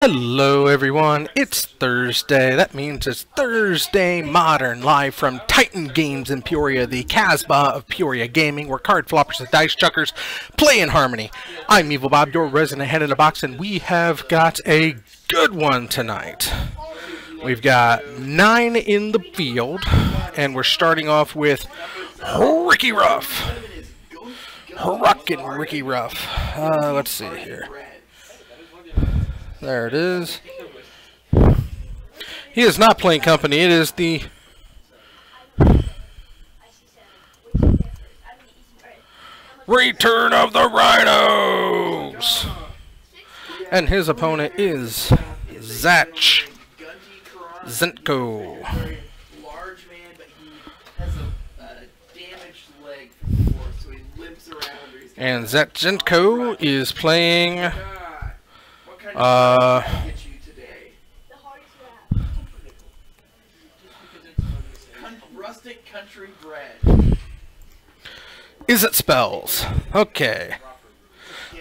Hello everyone, it's Thursday. That means it's Thursday Modern, live from Titan Games in Peoria, the Casbah of Peoria Gaming, where card floppers and dice chuckers play in harmony. I'm Evil Bob, your resident head of the box, and we have got a good one tonight. We've got 9 in the field, and we're starting off with Ricky Ruff. Rockin' Ricky Ruff. Let's see here. There it is. He is not playing company. It is the Return of the Rhinos. And his opponent is Zach Zentko. And Zach Zentko is playing Rustic Country Bread. Is it spells? Okay.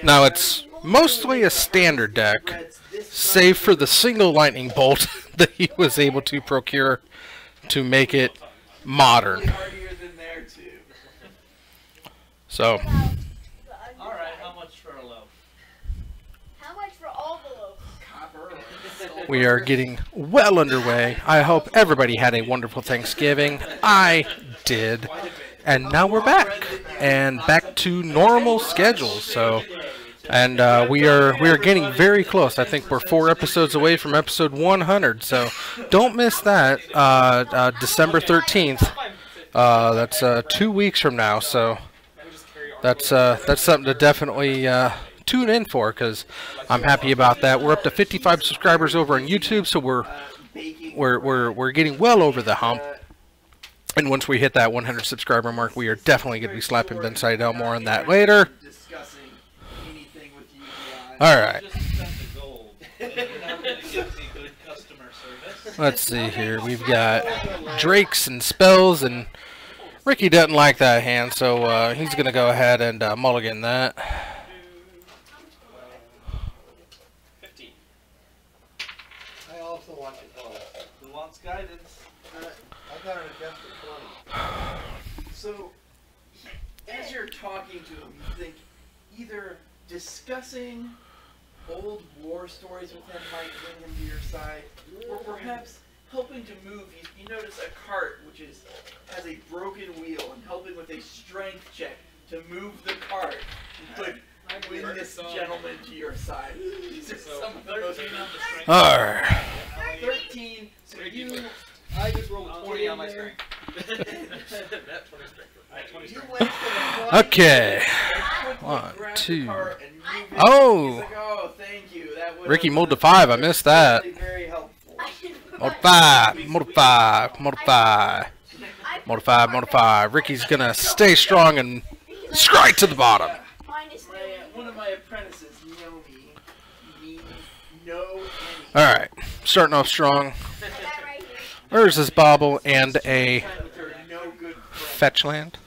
Now it's mostly a standard deck, save for the single lightning bolt that he was able to procure to make it modern. So we are getting well underway. I hope everybody had a wonderful Thanksgiving. I did. And now we're back. And back to normal schedules. So, and we are getting very close. I think we're 4 episodes away from episode 100. So don't miss that. December 13th. That's 2 weeks from now. So that's something to definitely tune in for, because I'm happy about that. We're up to 55 subscribers over on YouTube, so we're getting well over the hump. And once we hit that 100 subscriber mark, we are definitely going to be slapping Ben Seidel more on that later. All right. Let's see here. We've got Drakes and Spells, and Ricky doesn't like that hand, so he's going to go ahead and mulligan that. Guidance. I got an adjusted 20. So, as you're talking to him, you think either discussing old war stories with him might bring him to your side, or perhaps helping to move. You notice a cart which has a broken wheel, and helping with a strength check to move the cart would win this gentleman to your side. These are some of the most... Alright. 13. So you... I just rolled 20 on my strength. Okay. 1, 2. Oh! Thank you. Ricky moved to 5. I missed that. Multiply, multiply, multiply. Multiply, multiply. Ricky's gonna stay strong and strike to the bottom. One of my apprentices, Alright, starting off strong. There's this bauble and a fetch land.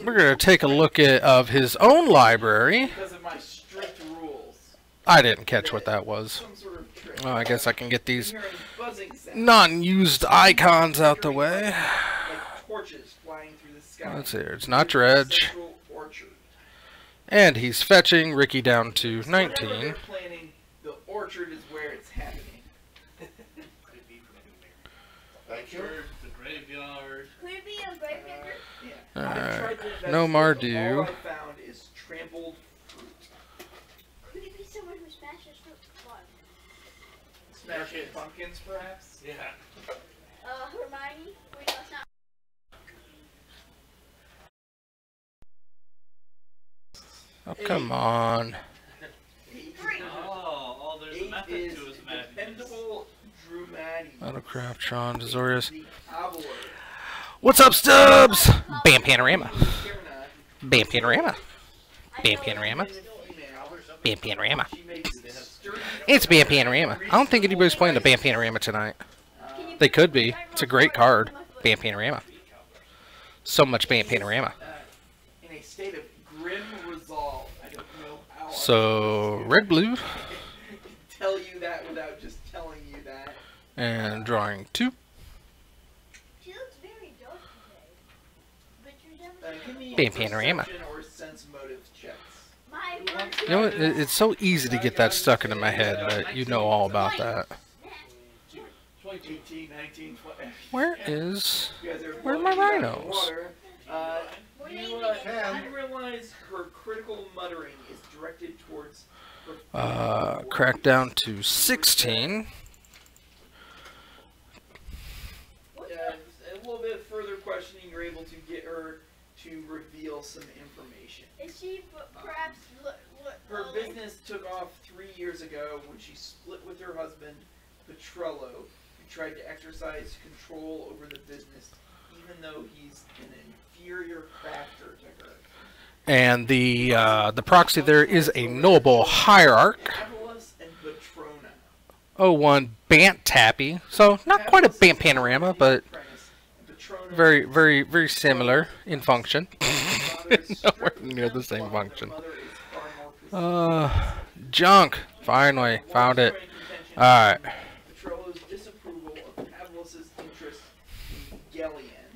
We're going to take a look at his own library. I didn't catch what that was. Oh, I guess I can get these non-used icons out the way. Let's see here. It's not Dredge. And he's fetching Ricky down to 19. The orchard is where it's happening. The graveyard. Could it be a graveyard? Yeah. Alright. No Mardu. All I found is trampled fruit. Could it be someone who smashes fruit? What? Smashing pumpkins, perhaps? Yeah. Hermione? Wait, that's not. Oh, come on. Oh, there's a method to his madness. Autocraft, Tron, Azorius. What's up, Stubbs? Bam Panorama. Bam Panorama. Bam Panorama. Bam Panorama. It's Bam Panorama. I don't think anybody's playing the Bam Panorama tonight. They could be. It's a great card. Bam Panorama. So much Bam Panorama. In a state of grim resolve. I don't know how. So, red, blue. tell you that without just telling you that. And drawing 2. She looks very dark today. But you never Give me Bam panorama. perception or sense motive checks. my You know what? It's so easy to get that stuck into my head, but you know all about that. 18, 19, 20. Where is... You guys are Where are my floating down the rhinos? water. You realize her critical muttering is directed towards her Crack down to 16. a little bit further questioning, you're able to get her to reveal some information. Is she perhaps Her business took off 3 years ago when she split with her husband, Petrello, who tried to exercise control over the business, even though he's an inferior crafter to her. And the proxy there is a noble hierarch. Avalos and Petrona. 01 Bant Tappy. So not quite a Bant Panorama, but very, very, very similar in function. Nowhere near the same function. Junk. Finally found it. Alright. Petrello's disapproval of Avalos's interest in Gellian,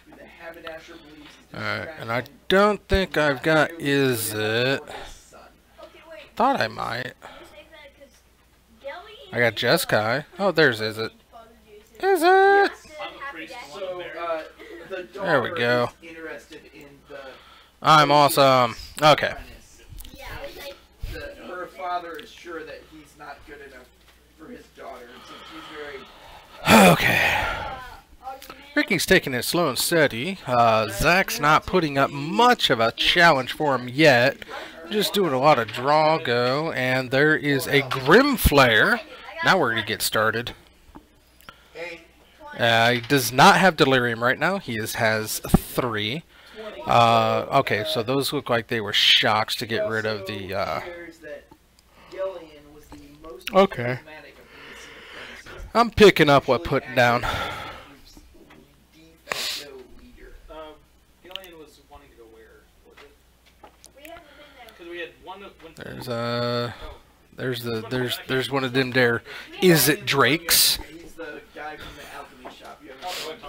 who the haberdasher believes is Alright, and I don't think I've got Is It. Okay, wait. Thought I might. You say that 'cause Gelly I got Jeskai. Oh, there's Is It. Is Is It? I'm a priest. So, the There we daughter go. is interested in the I'm awesome. Okay. apprentice. Yeah, I was like, Her father is sure that he's not good enough for his daughter, so she's very Okay. Ricky's taking it slow and steady. Zach's not putting up much of a challenge for him yet. Just doing a lot of draw go, and there is a Grim Flare. Now we're going to get started. He does not have Delirium right now. He has 3. Okay, so those look like they were shocks to get rid of the... shares that Gellian was the most Okay. charismatic of the missing apprentices. I'm picking up what putting down. De facto leader. Gillian was wanting to go where? Was it? we haven't been there. Because we had one of when There's one of them there. Is it Drakes? He's the guy from the alchemy shop. You Oh, haven't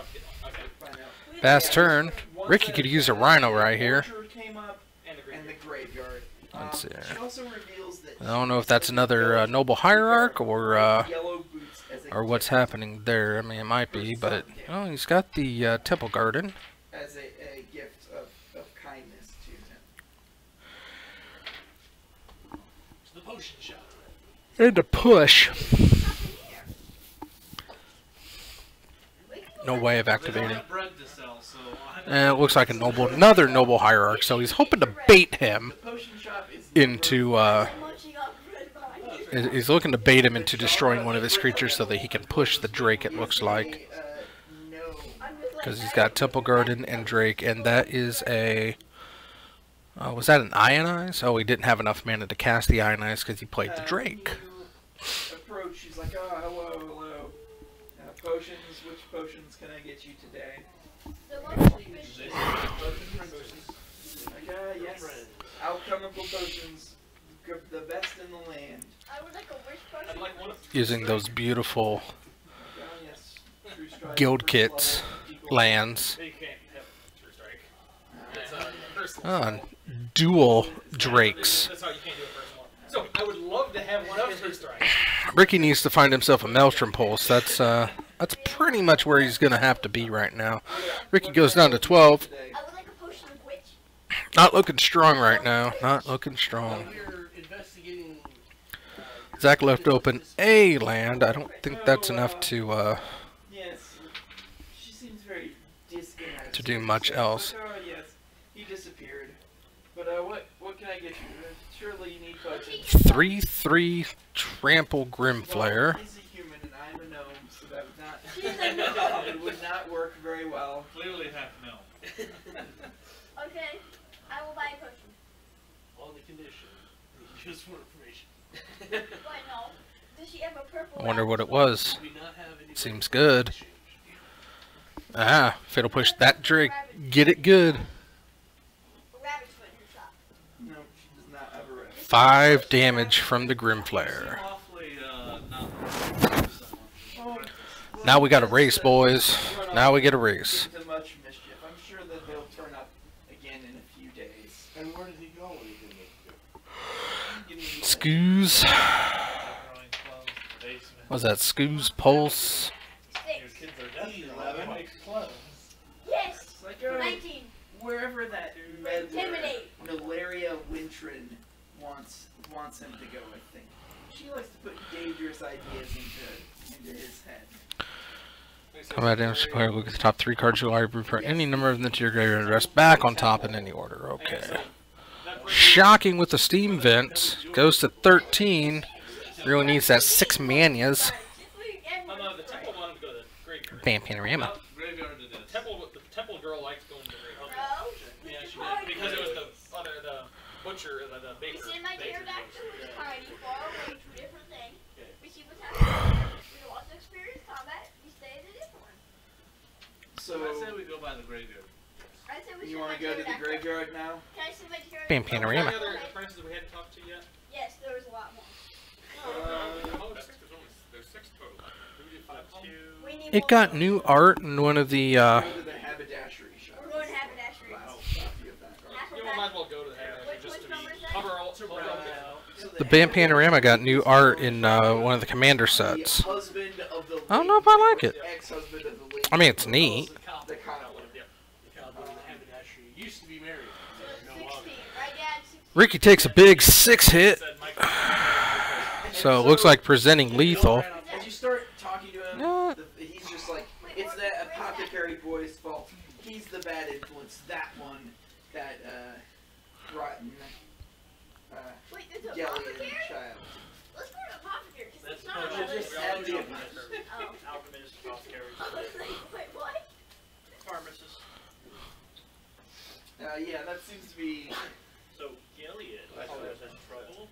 okay. find out. Fast turn. Ricky could use a rhino right here. Orchard came up And the and the graveyard. Let's see. She also reveals that I don't know if that's another noble hierarch or yellow boots as a what's gift- happening there. I mean, it might be, but oh, he's got the temple garden. as a gift of kindness to him. To the potion shop. And a push. No way of There's activating. not bread to sell, so I'll have to- And it looks like another noble hierarch. So he's hoping to bait him The potion shop is into. I'm munching on bread behind you. He's looking to bait him into destroying one of his creatures so that he can push the Drake. It looks like. no. I'm just like, Because he's got Temple Garden and Drake, and that is a... was that an Ionize? Oh, he didn't have enough mana to cast the Ionize because he played the Drake. You approach, she's like, oh, hello. Potions, which potions can I get you today? the most efficient. Like, yes, alchemical potions, the best in the land. I would like a wish potion. I'd like one of Using those beautiful Yes, True Strike, guild first kits, level, equals- lands. You can't have True Strike. It's first Dual Drakes. That's how you can't do it first one. So I would love to have one of True Strike. Ricky needs to find himself a Maelstrom Pulse. That's pretty much where he's going to have to be right now. Ricky goes down to 12. today. I would like a potion of witch. Not looking strong right now. Not looking strong. We're investigating. Zach left open a land. I don't think that's enough to Yes, she seems very disinterested. to do much else. Like, oh, yes, he disappeared. But what can I get you? Surely you need potions. 3/3 Trample Grimflare. He's a human and I'm a gnome, so that would not. She's a gnome. It would not work very well. Clearly half no. Okay, I will buy a potion. On the condition that you use for information. Why no? Does she have a purple? I wonder what it apple? was. Do we not have any Seems good. Ah, if it'll push that Drake, get it good. A rabbit's foot in her shop. No, she does not have a red. 5 damage from the Grimflare. Awfully Now we got a race, boys. Now we get a race. Into much mischief. I'm sure that they'll turn up again in a few days. And where did he go when he did it? Scoos. What's that? Scoos Pulse. Your Six. kids are definitely 11. like clothes. Yes. Like 19. wherever that meddler, Intimidate. Malaria Wintrin wants him to go. I think she likes to put dangerous ideas into his head. Combat damage player. Look at the top 3 cards of your library for any number of them to your graveyard address back on top in any order. Okay. Shocking with the steam vent. Goes to 13. Really needs that 6 manias. The temple wanted to go to the graveyard. Bam Panorama. Graveyard it is. The temple girl likes going to the graveyard. Bro. Yeah, she did. Because it was the butcher, the baker. We sent my baker pterodactyl butcher, was yeah. tiny, far away, 2 different things. We see what's happening. We don't want to experience combat. We stay in a different one. So I say we go by the graveyard. I said we you send want my to go to the pterodactyl. graveyard now? Can I send my pterodactyl? Bam Panorama. Any other apprentices we hadn't talked to yet? Yes, there was a lot more. There's 6 total. Do we do 5 of them? We need It more. got new art in one of the Go to the haberdashery shop. We're going to haberdashery. Last copy of that. Half of You know, we that- might as well go to the haberdashery Which just to number is that? cover all So the Bam Panorama got new art in one of the commander sets. The husband of the I don't know if I like it. ex-husband of the lady. I mean, it's neat. The cowboy. The cowboy and the haberdashery used to be married. So No 16, longer. right, Dad? 16. Ricky takes a big 6 hit. So it looks like presenting lethal. As you start talking to him, Yeah. he's just like, it's that apothecary boy's fault. He's the bad influence. That one, that rotten Wait, there's a Gellian apothecary? child. Let's go to apothecary, because That's it's not on We'll the just list. add the Oh. Alchemist, apothecary, I was like, wait, what? pharmacist. Yeah, that seems to be. So Gilead was in trouble.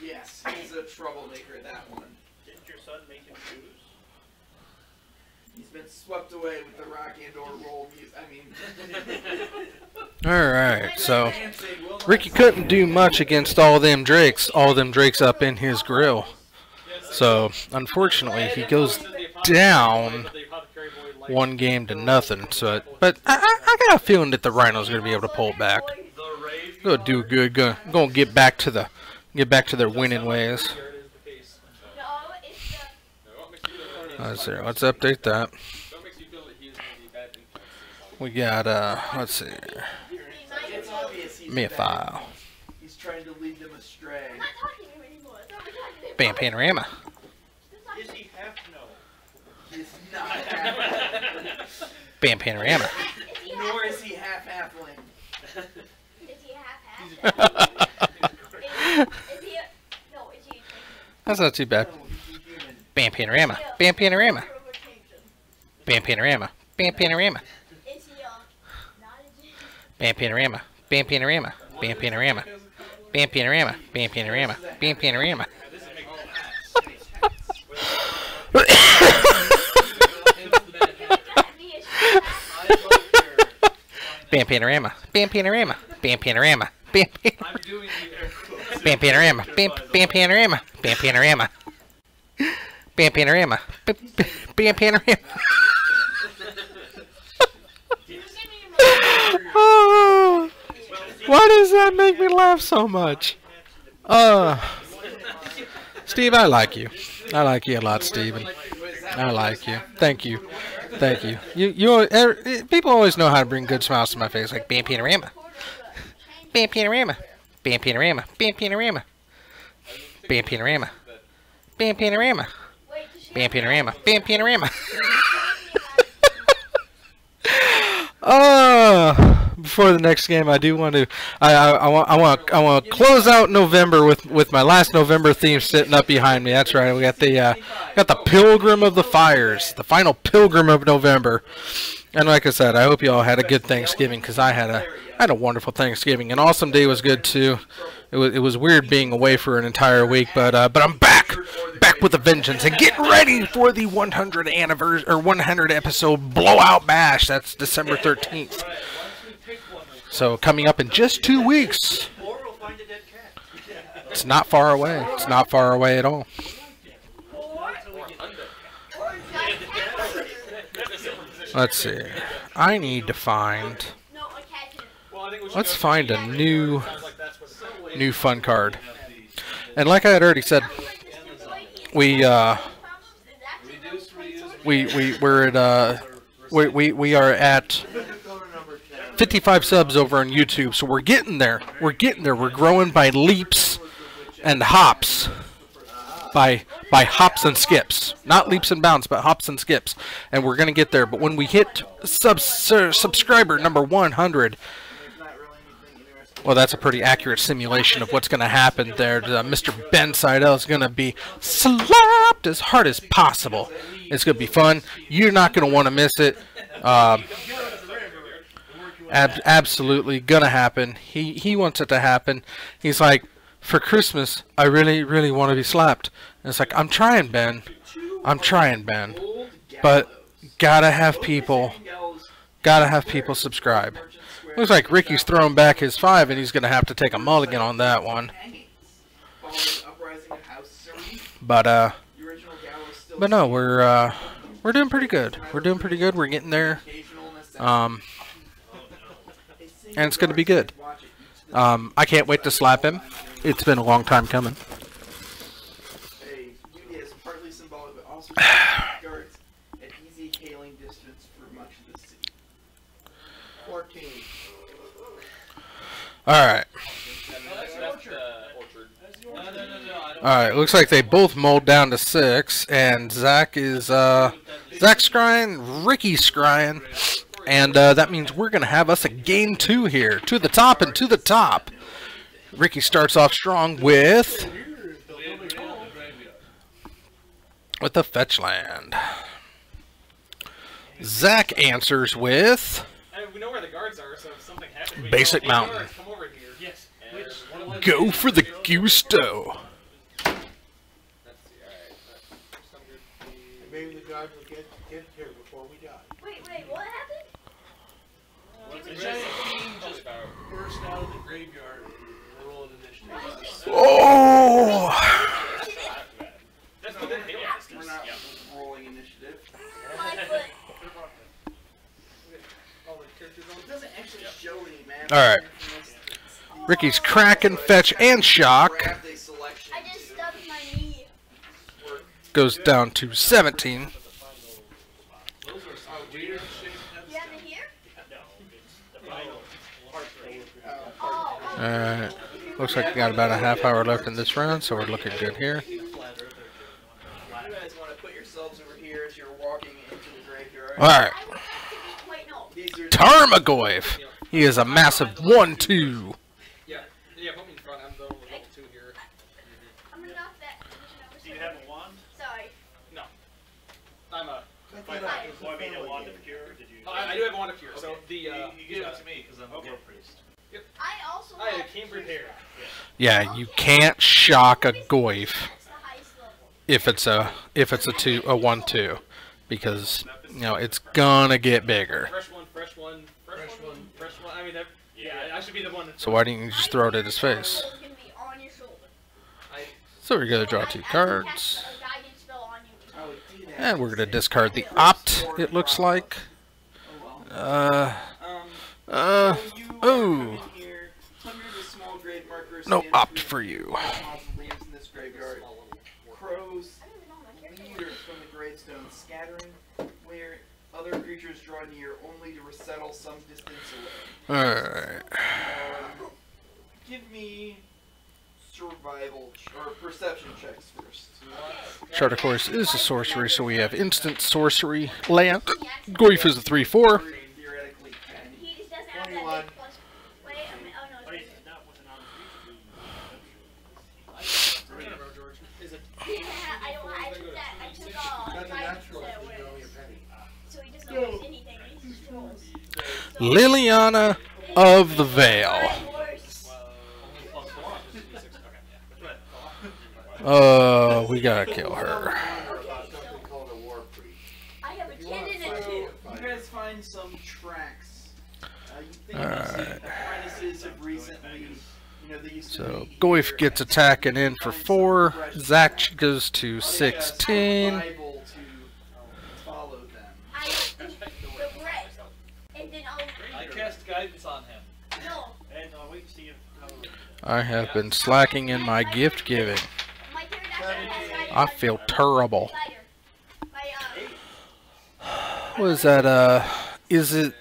Yes, he's a troublemaker. That one. Didn't your son make him choose? He's been swept away with the rock and/or roll music. I mean, Alright, so dancing will not Ricky couldn't do much against all them drakes. All them drakes up in his grill. So unfortunately, he goes down 1 game to nothing. So, but I got a feeling that the Rhino's gonna be able to pull it back. The rave. Gonna do good. Gonna get back to their winning ways. No, it's the... Let's see. Let's update that. We got let's see. It's obvious he's Me a bad. file. He's trying to lead them astray. I'm not talking to him anymore. I thought we were talking to him. Bam Panorama. Is he half no? He's not half. Bam Panorama. Is he half? Nor is he half halfling. Is he half-half? Is he a... No, is he a... That's not too bad. No, he's a human. Bam Panorama. Bam Panorama. Hero or change him? Bam Panorama. Bam Panorama. Is he not a genius? Bam Panorama. Bam Panorama. Bam Panorama. Bam Panorama. Bam Panorama. Bam Panorama. He is half-half. Bam Panorama. Bam Panorama. Bam Panorama. Bam I'm doing the air quotes. Bam Panorama. Bam Panorama. Bam Panorama. Bam Panorama. Bam Panorama. Oh, why does that make me laugh so much? Steve, I like you. I like you a lot, Steven. I like you. Thank you. Thank you. People always know how to bring good smiles to my face, like Bam Panorama. Bam Panorama. Bam Panorama. Bam Panorama. Bam Panorama. Bam Panorama. Bam Panorama. Bam Panorama. Before the next game, I do want to. I want to close out November with my last November theme sitting up behind me. That's right. We got the Pilgrim of the Fires, the final Pilgrim of November. And like I said, I hope you all had a good Thanksgiving, because I had a wonderful Thanksgiving. An awesome day was good too. It was weird being away for an entire week, but I'm back with a vengeance, and get ready for the 100th anniversary or 100 episode blowout bash. That's December 13th. So coming up in just 2 weeks. Or we'll find a dead cat. It's not far away. It's not far away at all. Or Let's see. I need to find. No, I catch it. Well, I think we should Let's go find to a the- new Sounds like that's what the- new fun card. And like I had already said, we are at 55 subs over on YouTube, so we're getting there. We're getting there. We're growing by leaps and hops. By hops and skips. Not leaps and bounds, but hops and skips. And we're going to get there. But when we hit subscriber number 100, well, that's a pretty accurate simulation of what's going to happen there. Mr. Ben Seidel is going to be slapped as hard as possible. It's going to be fun. You're not going to want to miss it. Absolutely going to happen. He wants it to happen. He's like, for Christmas, I really, really want to be slapped. And it's like, I'm trying, Ben. I'm trying, Ben. But gotta have people subscribe. Looks like Ricky's throwing back his 5, and he's gonna have to take a mulligan on that one. But no, we're doing pretty good. We're doing pretty good. We're getting there. And it's gonna be good. I can't wait to slap him. It's been a long time coming. is partly symbolic, but also guards at easy hailing distance for much of the city. 14. Alright. Alright, looks like they both mulled down to 6, and Zach is, Zach's scrying, Ricky's scrying, and that means we're going to have us a game 2 here. To the top and to the top. Ricky starts off strong with the fetch land. Zach answers with we know where the guards are, so if something happens, we Basic know, Mountain. Guards, come over here. Yes. Go for the Gusto. Maybe the guards will get here before we die. Wait, what happened? The giant fiend just burst out of the graveyard and roll an initiative. Oh! That's within hailing We're distance. not Yeah. rolling initiative. 5 foot. All the characters on It doesn't actually show any map. Alright. Ricky's cracking, fetch, and shock. Grab the selection I just to stubbed my knee. work. Goes down to 17. Those are some weird shaped You have it here? Oh. Alright. Looks like we got about a half hour left in this round, so we're looking good here. You guys want to put yourselves over here as you're walking into the graveyard. Alright. Wait, no. These are Tarmogoyf. He is a massive 1-2. Yeah, put me in front. I'm the level 2 here. I'm gonna knock that position over. Do you have a wand? Sorry. No. I'm a... Or I mean a wand of cure? Did you? I do have a wand of cure, so Okay. the... you give it to me because I'm a war priest. I also I have came prepared. Yeah, you can't shock a Goyf That's the highest level. if it's a 1-2, because you know it's gonna get bigger. Fresh one. I mean, I should be the one. So why didn't you just throw it at his face? It's gonna be on your shoulder. So we're gonna draw 2 I can cards, cast a guidance spell on you. Oh, it did have and we're gonna discard the Opt. It looks like. so you Oh. come in here, hundreds of small grave markers No stand Opt between for you. mausoleums in this graveyard. Crows I don't even know my character. leaders from the gravestones scattering where other creatures draw near only to resettle some distance away. Alright. Give me survival or perception checks first. Chart, of course, is a sorcery, so we have instant sorcery land. Goyf is a 3-4. Theoretically can. He just doesn't have that 21. big plus. Wait, I mean, oh no. Wait, It's not with an George. Is it? I took that. I took That's a guidance natural. that You way. know your penny. So he doesn't lose anything. He just rolls. Liliana of the Veil. Oh, we gotta kill her. Something called a war priest. I have a You 10 want to and fight a 2. You guys find some tracks. You think Alright. apprentices have recently, they used to So be Goyf here gets and attacking in for find some 4. fresh Zach tracks. goes to They, 16. survival to follow them. The I have been slacking in my gift giving. My turn after has I feel terrible. My, What is that? Is it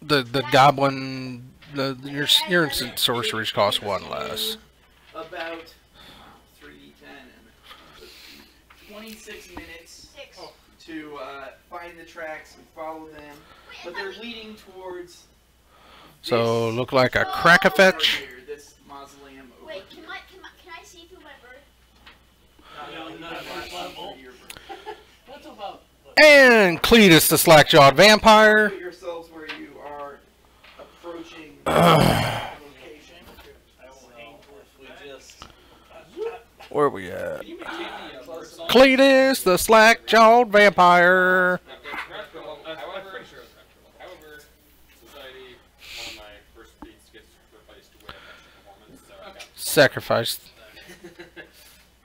the goblin? Your instant sorceries cost 1 less. About 3d10 and 26 minutes 6. to find the tracks and follow them, but they're leading towards. So this look like a right crack-a-fetch. here, this mausoleum. Over Wait, here. can I see through my bird? No, not at first level. Your bird. That's about. And Cletus the slack-jawed vampire. Put yourselves where you are approaching the location. I will hang if we just. Where are we at? Can you maintain the bird song? Cletus the slack-jawed vampire. I'm pretty sure it's practical. However, society, one of my first beats gets replaced with extra performance, so I got Sacrificed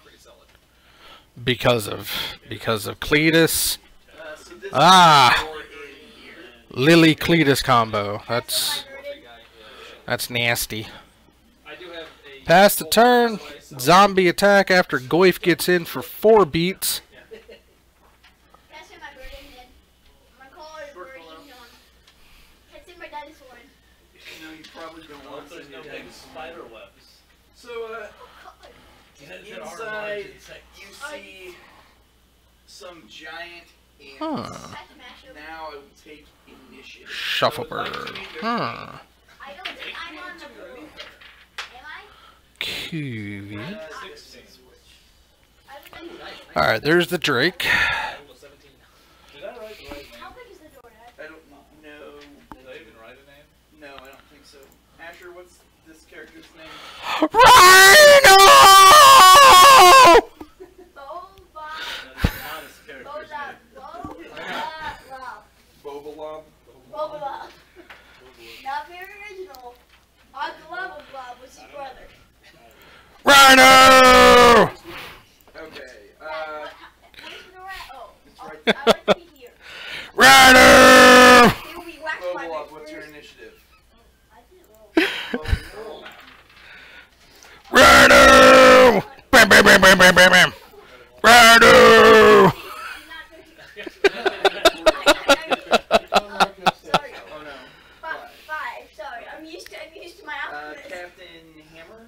pretty solid. because of Cletus. So this Ah. door in here. Lily Cletus combo. That's My bird in. that's nasty. I do have a Pass the turn. Zombie attack after Goif gets in for 4 beats. Can I see my bird in then? I'm gonna call it a birdie. No. Can I see my dinosaur in? No, you probably don't want to There's see no it. big spider webs. So, God. inside, you see some giant ants. Huh. That's mash Now I will take initiative. Shufflebird. Huh. I don't think I'm on the roof. Am I? Cute. 16. I would like Alright, there's the Drake. Did I write right? How big is the door? I don't know. Did I even write a name? No, I don't think so. Asher, what's this character's name? Rhino! Boba. That's not his character's name. Bobalob. Boba. Not very original. Uncle Lava Blob was his brother. Rhino! Okay. Where's the door at? Oh. It's right I like to be here. Rhino! Here we wax my Bobalob, big what's your first. initiative? I didn't roll. Roll. Rhino! Bam, bam, bam, bam, bam, bam, bam. Rhino! Sorry. Oh no. Five. Sorry. I'm used to my alphabet. Captain Hammer?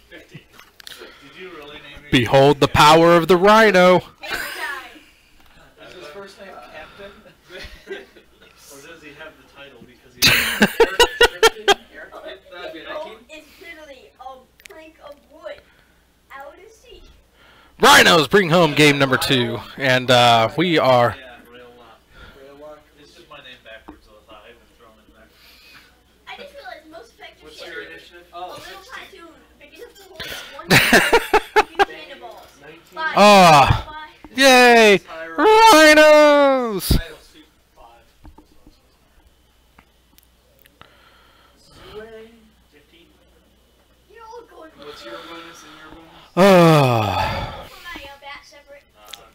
50. Did you really name your Behold the power of the Rhino. Hammer time. Is his first name Captain? Or does he have the title because he's Eric? That'd be a Oh, 19. it's literally a plank of wood out at sea. Rhinos bring home game number 2. And we are... Yeah, Raillock. It's just my name backwards, so I haven't thrown it back. I just realized most effective What's shit. your initiative? A Oh, little 16. platoon big enough to hold 1 few cannonballs. 5. Ah. 5. Yay! Rhinos! Title suit. 5. Zue? 15. You're all going for What's your bonus and your bonus? Ah. For my bat separate.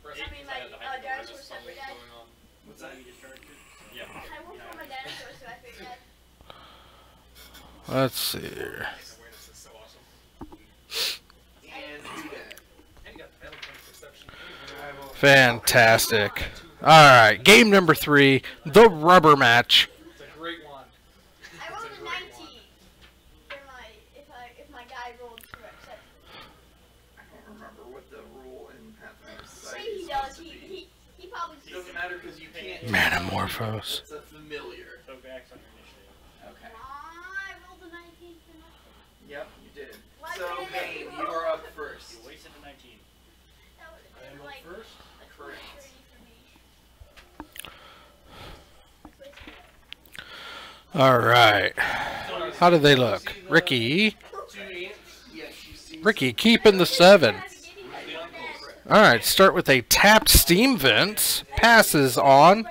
First, I mean, I had my, the hyper dinosaur awareness separate going dad. on. What's that? Yeah. I won't for my dinosaur, so I figured that. Let's see here. Awareness is so awesome. And do that. And you got the battle point perception. Fantastic. Alright, game number 3. The rubber match. It's a great one. I rolled a 19 for my if my guy rolled correct. I don't remember what the rule in Pathfinder Say Society he is does. supposed to be. He probably It doesn't matter because you can't. Metamorphose. It's a familiar. So Vax on your initiative. Okay. I rolled a 19 for nothing. Yep, you did. Why So, couldn't I Bane, roll? you are up first. You wasted a 19. That would have I am been up like first. a Correct. 30 for me. Alright. How do they look? Ricky. 2 ants. Yes, you see. Ricky keeping the 7. Alright, start with a tapped steam vent. Passes on.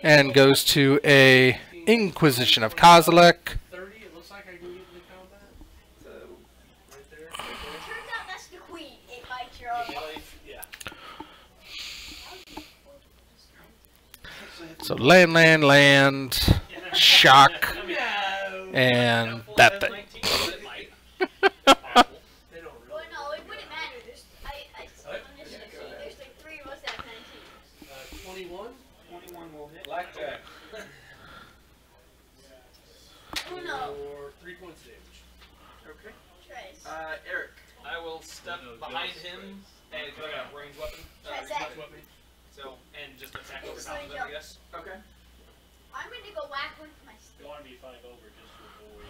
And goes to a Inquisition of Kozilek. 30. It looks like I can get into combat. So, Right there. Turns out that's the queen. It bites your arm. Yeah. So land, shock, No. and that thing. 19. points damage. Okay. Trace. Eric. I will step behind him and I got a ranged weapon. That's ranged it. weapon. So and just attack over So top of you him, I guess. Okay. I'm gonna go whack with my stick. You want to be 5 over just to avoid.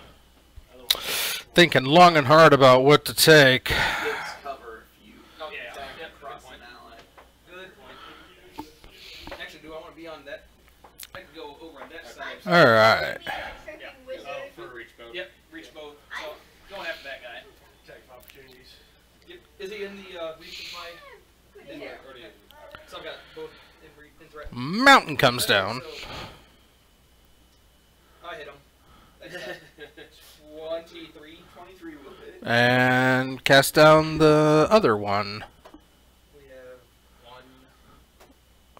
Otherwise, Thinking long and hard about what to take. Gives cover if you Oh yeah, attack yep, across good an point. ally. Good point. Actually, do I want to be on that? I can go over on that side. Alright. Be a freaking wizard. Oh, for reach both. Yep, reach both. So going after that guy. Attack of opportunities. Yep. Is he in the reach of my? Good idea. So I've got both in threat. Mountain comes down. So, I hit him. That's 23. 23 will hit. And cast down the other one. We have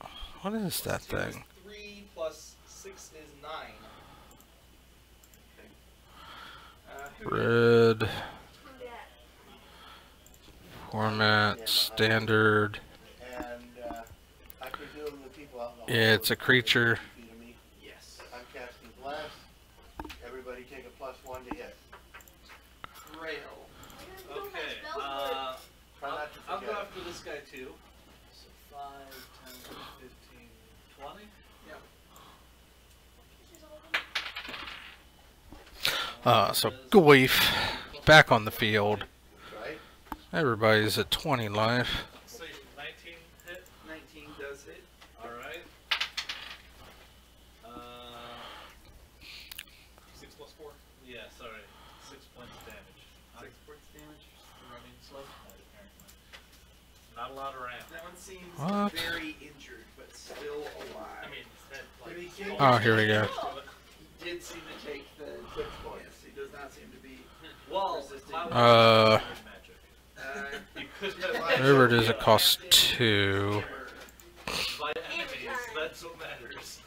1. What is that thing? 3 plus 6 is 9. Red. Yeah. Format. Standard. And I presume the people out in the Yeah, it's a creature. me. Yes. I'm casting blast. Everybody take a +1 to hit. Trail. okay. Try not to I'll go forget. after this guy too. So 5, 10, 15, 20. So Goif back on the field. Right? Everybody's at 20 life. So 19 hit. 19 does hit. Alright. 6 plus 4. Yeah, sorry. 6 points of damage. 6 points damage. Running slow tonight, apparently. Not a lot around. That one seems What? very injured, but still alive. I mean, that, But like, he did, Oh, here we go. he did seem to take the 6 points. He does not seem to be. Well, Resisting. how magic. You could have Whatever it is, it costs 2. by enemies. That's what matters.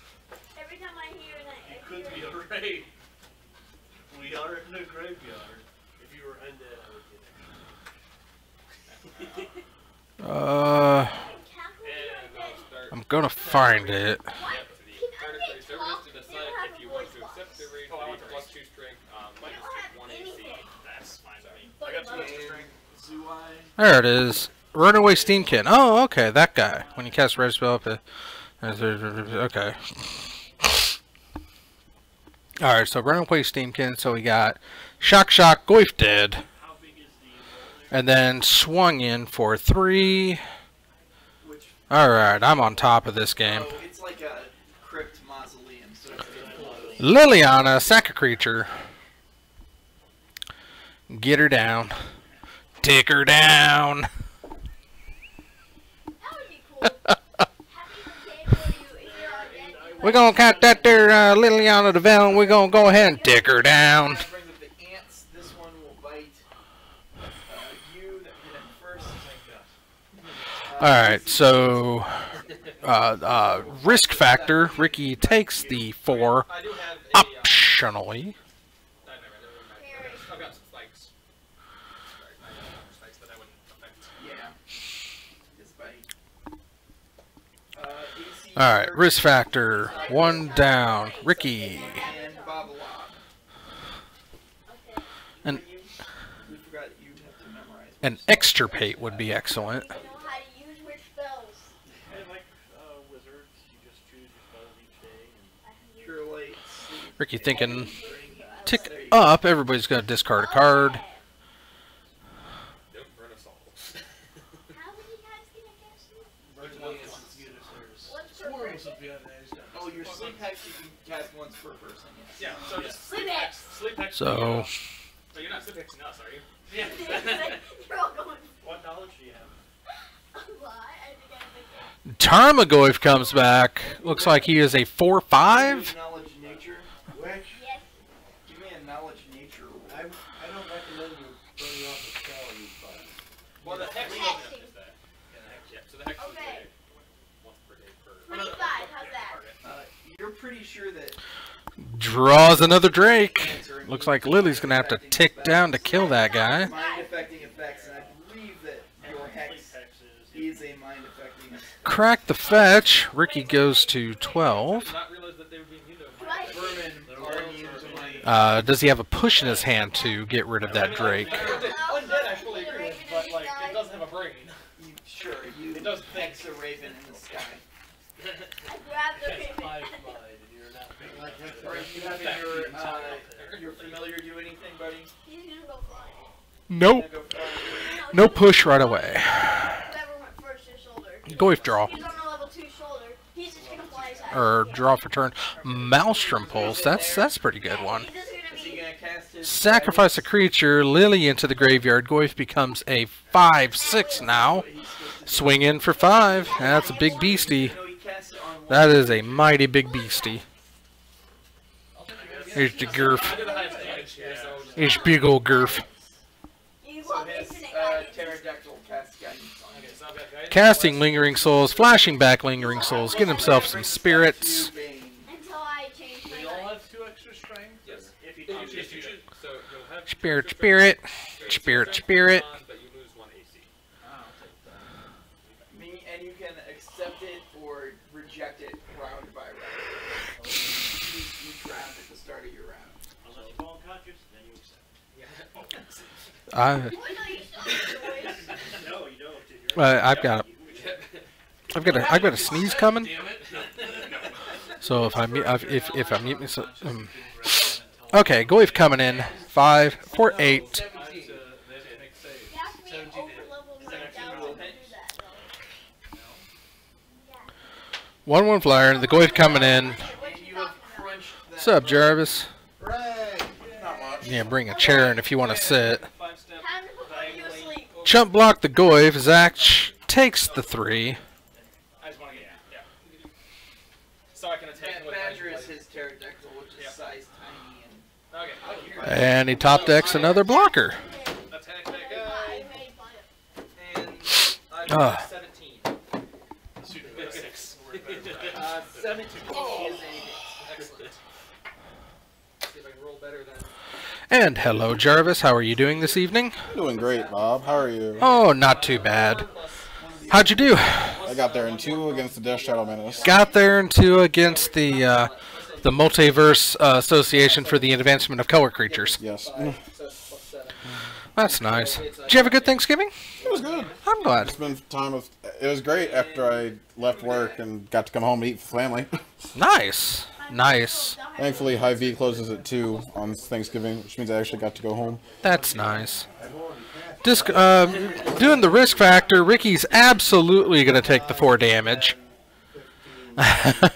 Every time I hear that, You could be a raid. We are in a graveyard. If you were undead, I would get it. and Calculate I'll start. I'm gonna find it. What? Yep, to the Can I target get player service talk? to They decide don't have if a you want voice to box. accept the raid Oh, I to want be the plus 2 strength, minus don't have 1 AC. anything. That's fine by me. But I got it 2 loves extra it. strength. Zuai. There it is. Runaway Steamkin. Oh, okay, that guy. When you cast red spell up, okay. Alright, so Runaway Steamkin. So we got Shock, Goif dead. How big is the And then swung in for 3. Which, Alright, I'm on top of this game. oh, it's like a crypt mausoleum, so it's a Liliana, sack a creature. Get her down. Take her down. That would be cool. Happy birthday for you if you're undead. We're gonna count that there Liliana DeVille, and we're gonna go ahead and take her down. That brings up the ants. This one will bite you. That hit him first. Alright, so risk factor, Ricky takes the 4 I do have a. optionally. I've got some spikes. Sorry, I have some spikes that I wouldn't affect. Yeah. His bite. AC Alright, 30 risk factor, 1 down. Ricky. And Babalon. Okay. And We forgot you'd have to memorize. an extirpate would be excellent. You know how to use which spells. And like wizards, you just choose your spells each day. I can use Pure light. Sleep. Ricky thinking, I tick There you go. up, everybody's gonna discard a card. Nope, burn us all. How many times can I cast this? Virtually it's good if there's What's per swarms person? of the undead. Oh, your sleep hex you can cast once per person. Yes. Yeah, so just Sleep hex. Sleep hex. So, So you're not sleep hexing us, are you? Yeah. You're all going What knowledge do you have? a lot. I think I think Tarmogoyf comes back. Looks like he is a 4/5. Knowledge nature. Which, yes. Give me a knowledge nature roll. I don't recommend you burning off the spell you find. Well, the hex Hexing. wasn't just that. Yeah, the hex, yeah. So the hex is Okay. once per day per. 25, how's that? You're pretty sure that Draws another Drake. Looks like Lily's gonna have to tick down to kill that guy. mind affecting effects, and I believe that your hex Sleep hexes. is a mind affecting effect. Crack the fetch. Ricky goes to 12. Not realize that they were being immune to Do I- Vermin They're are all immune to sorts mind of Does he have a push in his hand to get rid of that Drake? Undead, I fully agree with, but like it doesn't have a brain. Sure, you It does think. hex a raven in the sky. I grabbed the raven. Hive mind, and you're not being like Are you having your familiar do anything, buddy? He's gonna go flying. Nope. Gonna go flying? No push right away. Whoever went first to shoulder. Goif draw. He's on the level 2 shoulder. He's just gonna fly his head. Or draw for turn. Maelstrom Pulse. That's pretty good one. He's just Is gonna he be. gonna cast his Sacrifice a creature, Lily into the graveyard. Goif becomes a 5/6 now. Swing in for 5. That's a big beastie. No, he casts it on one. That is a mighty big beastie. Here's the Gurf. I did the highest damage here, so just Here's big old Gurf. You So walk his infinite guidance. pterodactyl casts guidance on okay, him. it's not bad, guys. Casting Lingering Souls, flashing back Lingering Souls, get himself some spirits. Bane. Until I change We my all mind. have 2 extra strength? Yes. If you If choose you to. choose it, so you'll have Spirit, two spirit, strength, spirit, strength spirit. on, but you lose 1 AC. I'll take that. And you can accept it or reject it round by round. Each round at the start of your round. Unless you fall unconscious, then you accept. I, Wait, no, you still have your voice. No, you don't. I've got a sneeze coming. Damn it. So if I mute me, so, okay, Goif coming in 5 for 8. They have to make saves. You have to be over-level right down to do that, though. Yeah. 1/1 flyer. The Goif coming in. What And you you have talking about? crunched that. What's up, Jarvis? Hooray! Not much. Yeah, bring a chair in if you want to sit. 5-step Time to put you asleep. Chump block the Goif. Zach takes the 3. I just want to get so I can attack him with Badger my is his pterodactyl, which is Yeah. size tiny and Okay. And he top decks another blocker. Attack that guy. I made fun of and Ah. 17. 6. 17 is a Excellent. See if I can roll better than. And hello, Jarvis. How are you doing this evening? Doing great, Bob. How are you? Oh, not too bad. How'd you do? I got there in 2 against the Death Shadow Menace. Got there in 2 against the Multiverse Association for the Advancement of Color Creatures. Yes. That's nice. Did you have a good Thanksgiving? It was good. I'm glad. Spent time with. It was great after I left work and got to come home and eat with family. Nice. Nice. Thankfully, High V closes at 2 on Thanksgiving, which means I actually got to go home. That's nice. Doing the risk factor, Ricky's absolutely going to take the 4 damage. Back to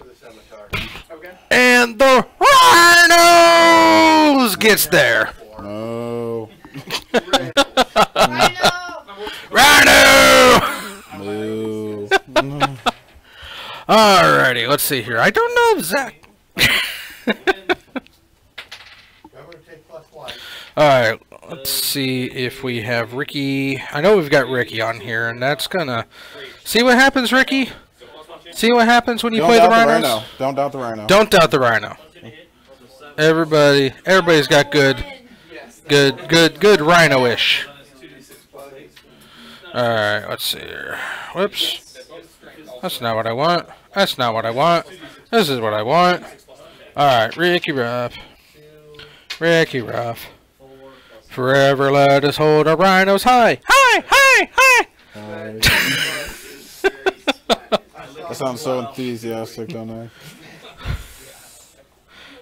the cemetery. okay. And the Rhinos gets there. No. Rhino! No. Alrighty, let's see here. I don't know if Zach... Remember to take +1. Alright, let's see if we have Ricky. I know we've got Ricky on here, and that's gonna... See what happens, Ricky? See what happens when you Don't play the doubt the Rhinos? Rhino. Don't doubt the Rhino. Don't doubt the Rhino. Everybody's got good Rhino-ish. Alright, let's see here. Whoops. That's not what I want. That's not what I want. This is what I want. Alright, Ricky Ruff. Ricky Ruff. Forever let us hold our rhinos high. High, high, high! That sounds so enthusiastic, don't I?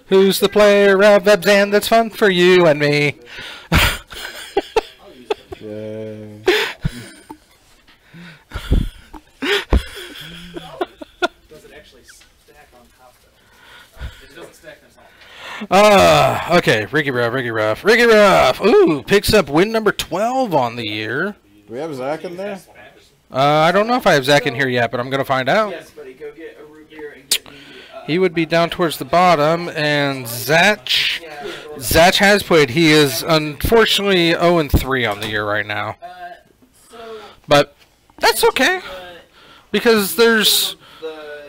Who's the player of Webzan that's fun for you and me? Yay. Does it actually stack on top though? It doesn't stack on top. Okay, Ricky Ruff, Ricky Ruff, Ricky Ruff. Ooh, picks up win number 12 on the year. Do we have Zach in there? I don't know if I have Zach in here yet, but I'm going to find out. Yes, buddy, go get a root beer and get me. He would be down towards the bottom, and Zach has played. He is unfortunately 0-3 on the year right now. But that's okay, because there's...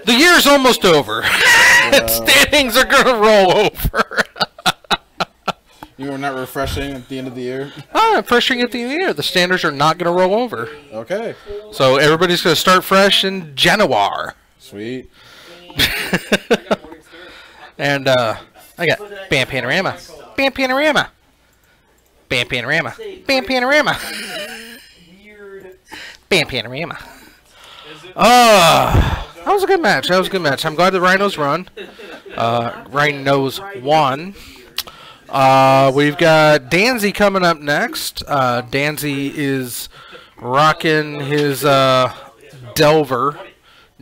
The year's almost over. Standings are going to roll over. You were not refreshing at the end of the year? Refreshing at the end of the year. The standards are not going to roll over. Okay. So everybody's going to start fresh in January. Sweet. And I got Bam Panorama. Bam Panorama. Bam Panorama. Bam Panorama. Weird. Bam Panorama. That was a good match. That was a good match. I'm glad the Rhinos run. Rhinos won. We've got Danzy coming up next. Danzy is rocking his Delver.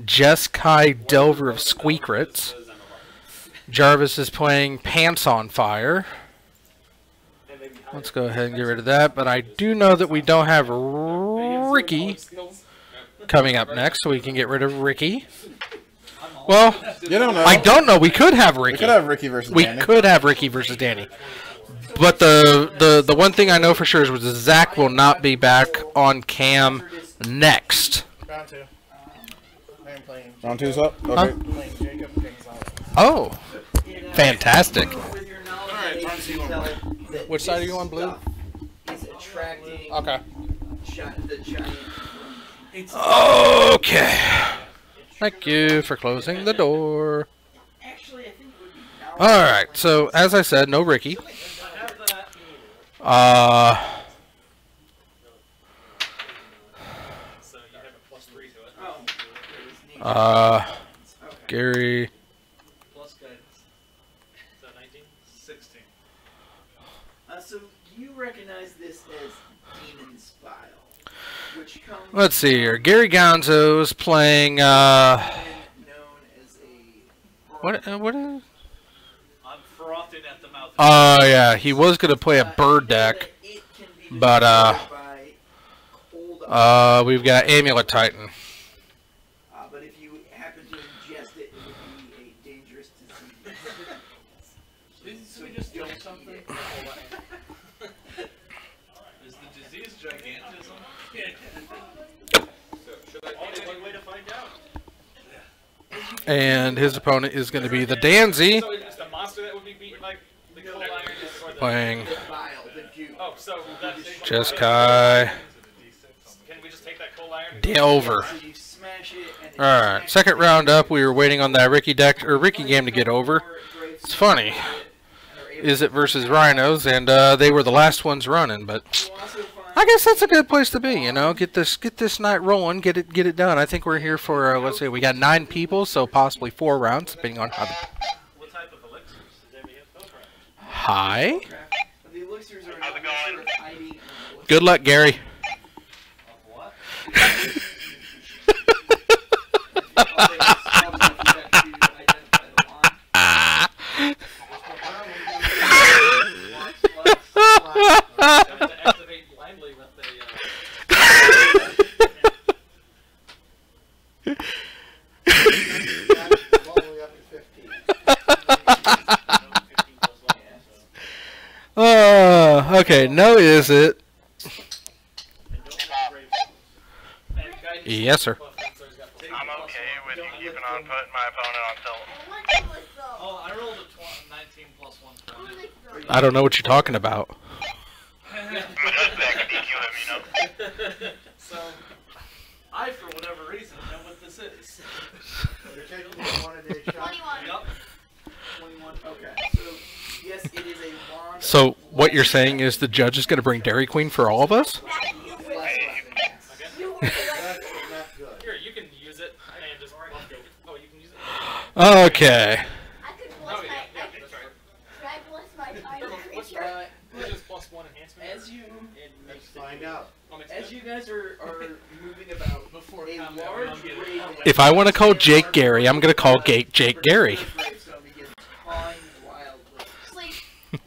Jeskai Delver of Squeakrits. Jarvis is playing Pants on Fire. Let's go ahead and get rid of that. But I do know that we don't have Ricky coming up next, so we can get rid of Ricky. Well, You don't know. I don't know. We could have Ricky. We could have Ricky versus Danny. We could have Ricky versus Danny. But the one thing I know for sure is Zach will not be back on cam next. Round 2. I'm playing. Round 2's up? Okay. Huh? Playing Jacob Gonzalez. Oh, fantastic. With your knowledge that you can tell that Which side are this you on, Blue? stuff is attracting Okay. the giant. Okay. Thank you for closing the door. Actually, I think it would be Alright, so as I said, no Ricky. So you have a +3 to it. Oh, it was named. Gary. Plus guidance. So 19? 16. So you recognize this as Demon's File, which comes Let's see here. Gary Gonzo's playing, known as a what is? I'm frothing at the mouth. Oh, yeah, he was going to play a bird deck, It can be but, destroyed by cold we've got Amulet Titan. but if you happen to ingest it, it would be a dangerous disease. Didn't we just do something? Is the disease gigantism? So should I take one way to find out? And his opponent is going to be the Danzy, So it's the monster that would be beaten by the cold iron or the... playing The vial, the goo. Oh, so that's... Jeskai Can we just take that cold iron? Delver. So you smash it and it Alright, second round up, we were waiting on that Ricky game to get over. It's funny. Is it versus Rhinos, and they were the last ones running, but I guess that's a good place to be, you know. Get this night rolling, get it done. I think we're here for let's see, we got 9 people, so possibly 4 rounds, depending on how. What type of elixirs? Hi. The elixirs are an elixir of hiding and elixir. Good luck, Gary. What? Have to activate blindly with All the way up to 15. Okay, no is it? Yes, sir. I'm okay with you keeping on putting my opponent on tilt. Oh, I rolled a 19 plus 120. I don't know what you're talking about. I'm just back and DQ him, you know. So, I, for whatever reason, know what this is. You're taking one a day shot. 21. Yup. 21. Okay. So yes, it is a wand. So what you're saying is the judge is going to bring Dairy Queen for all of us? That's not good. Here, you can use it and just... Oh, you can use it? Okay. I could bless my. Yeah, that's right. Should I bless my tiny What's creature? What is +1 enhancement? As you Let's find out. as you guys are moving about, Before a combat, large I'm getting- raven. If I want to call Jake Gary, I'm going to call Jake Gary. Gravestone begins pawing wildly. Sleep. You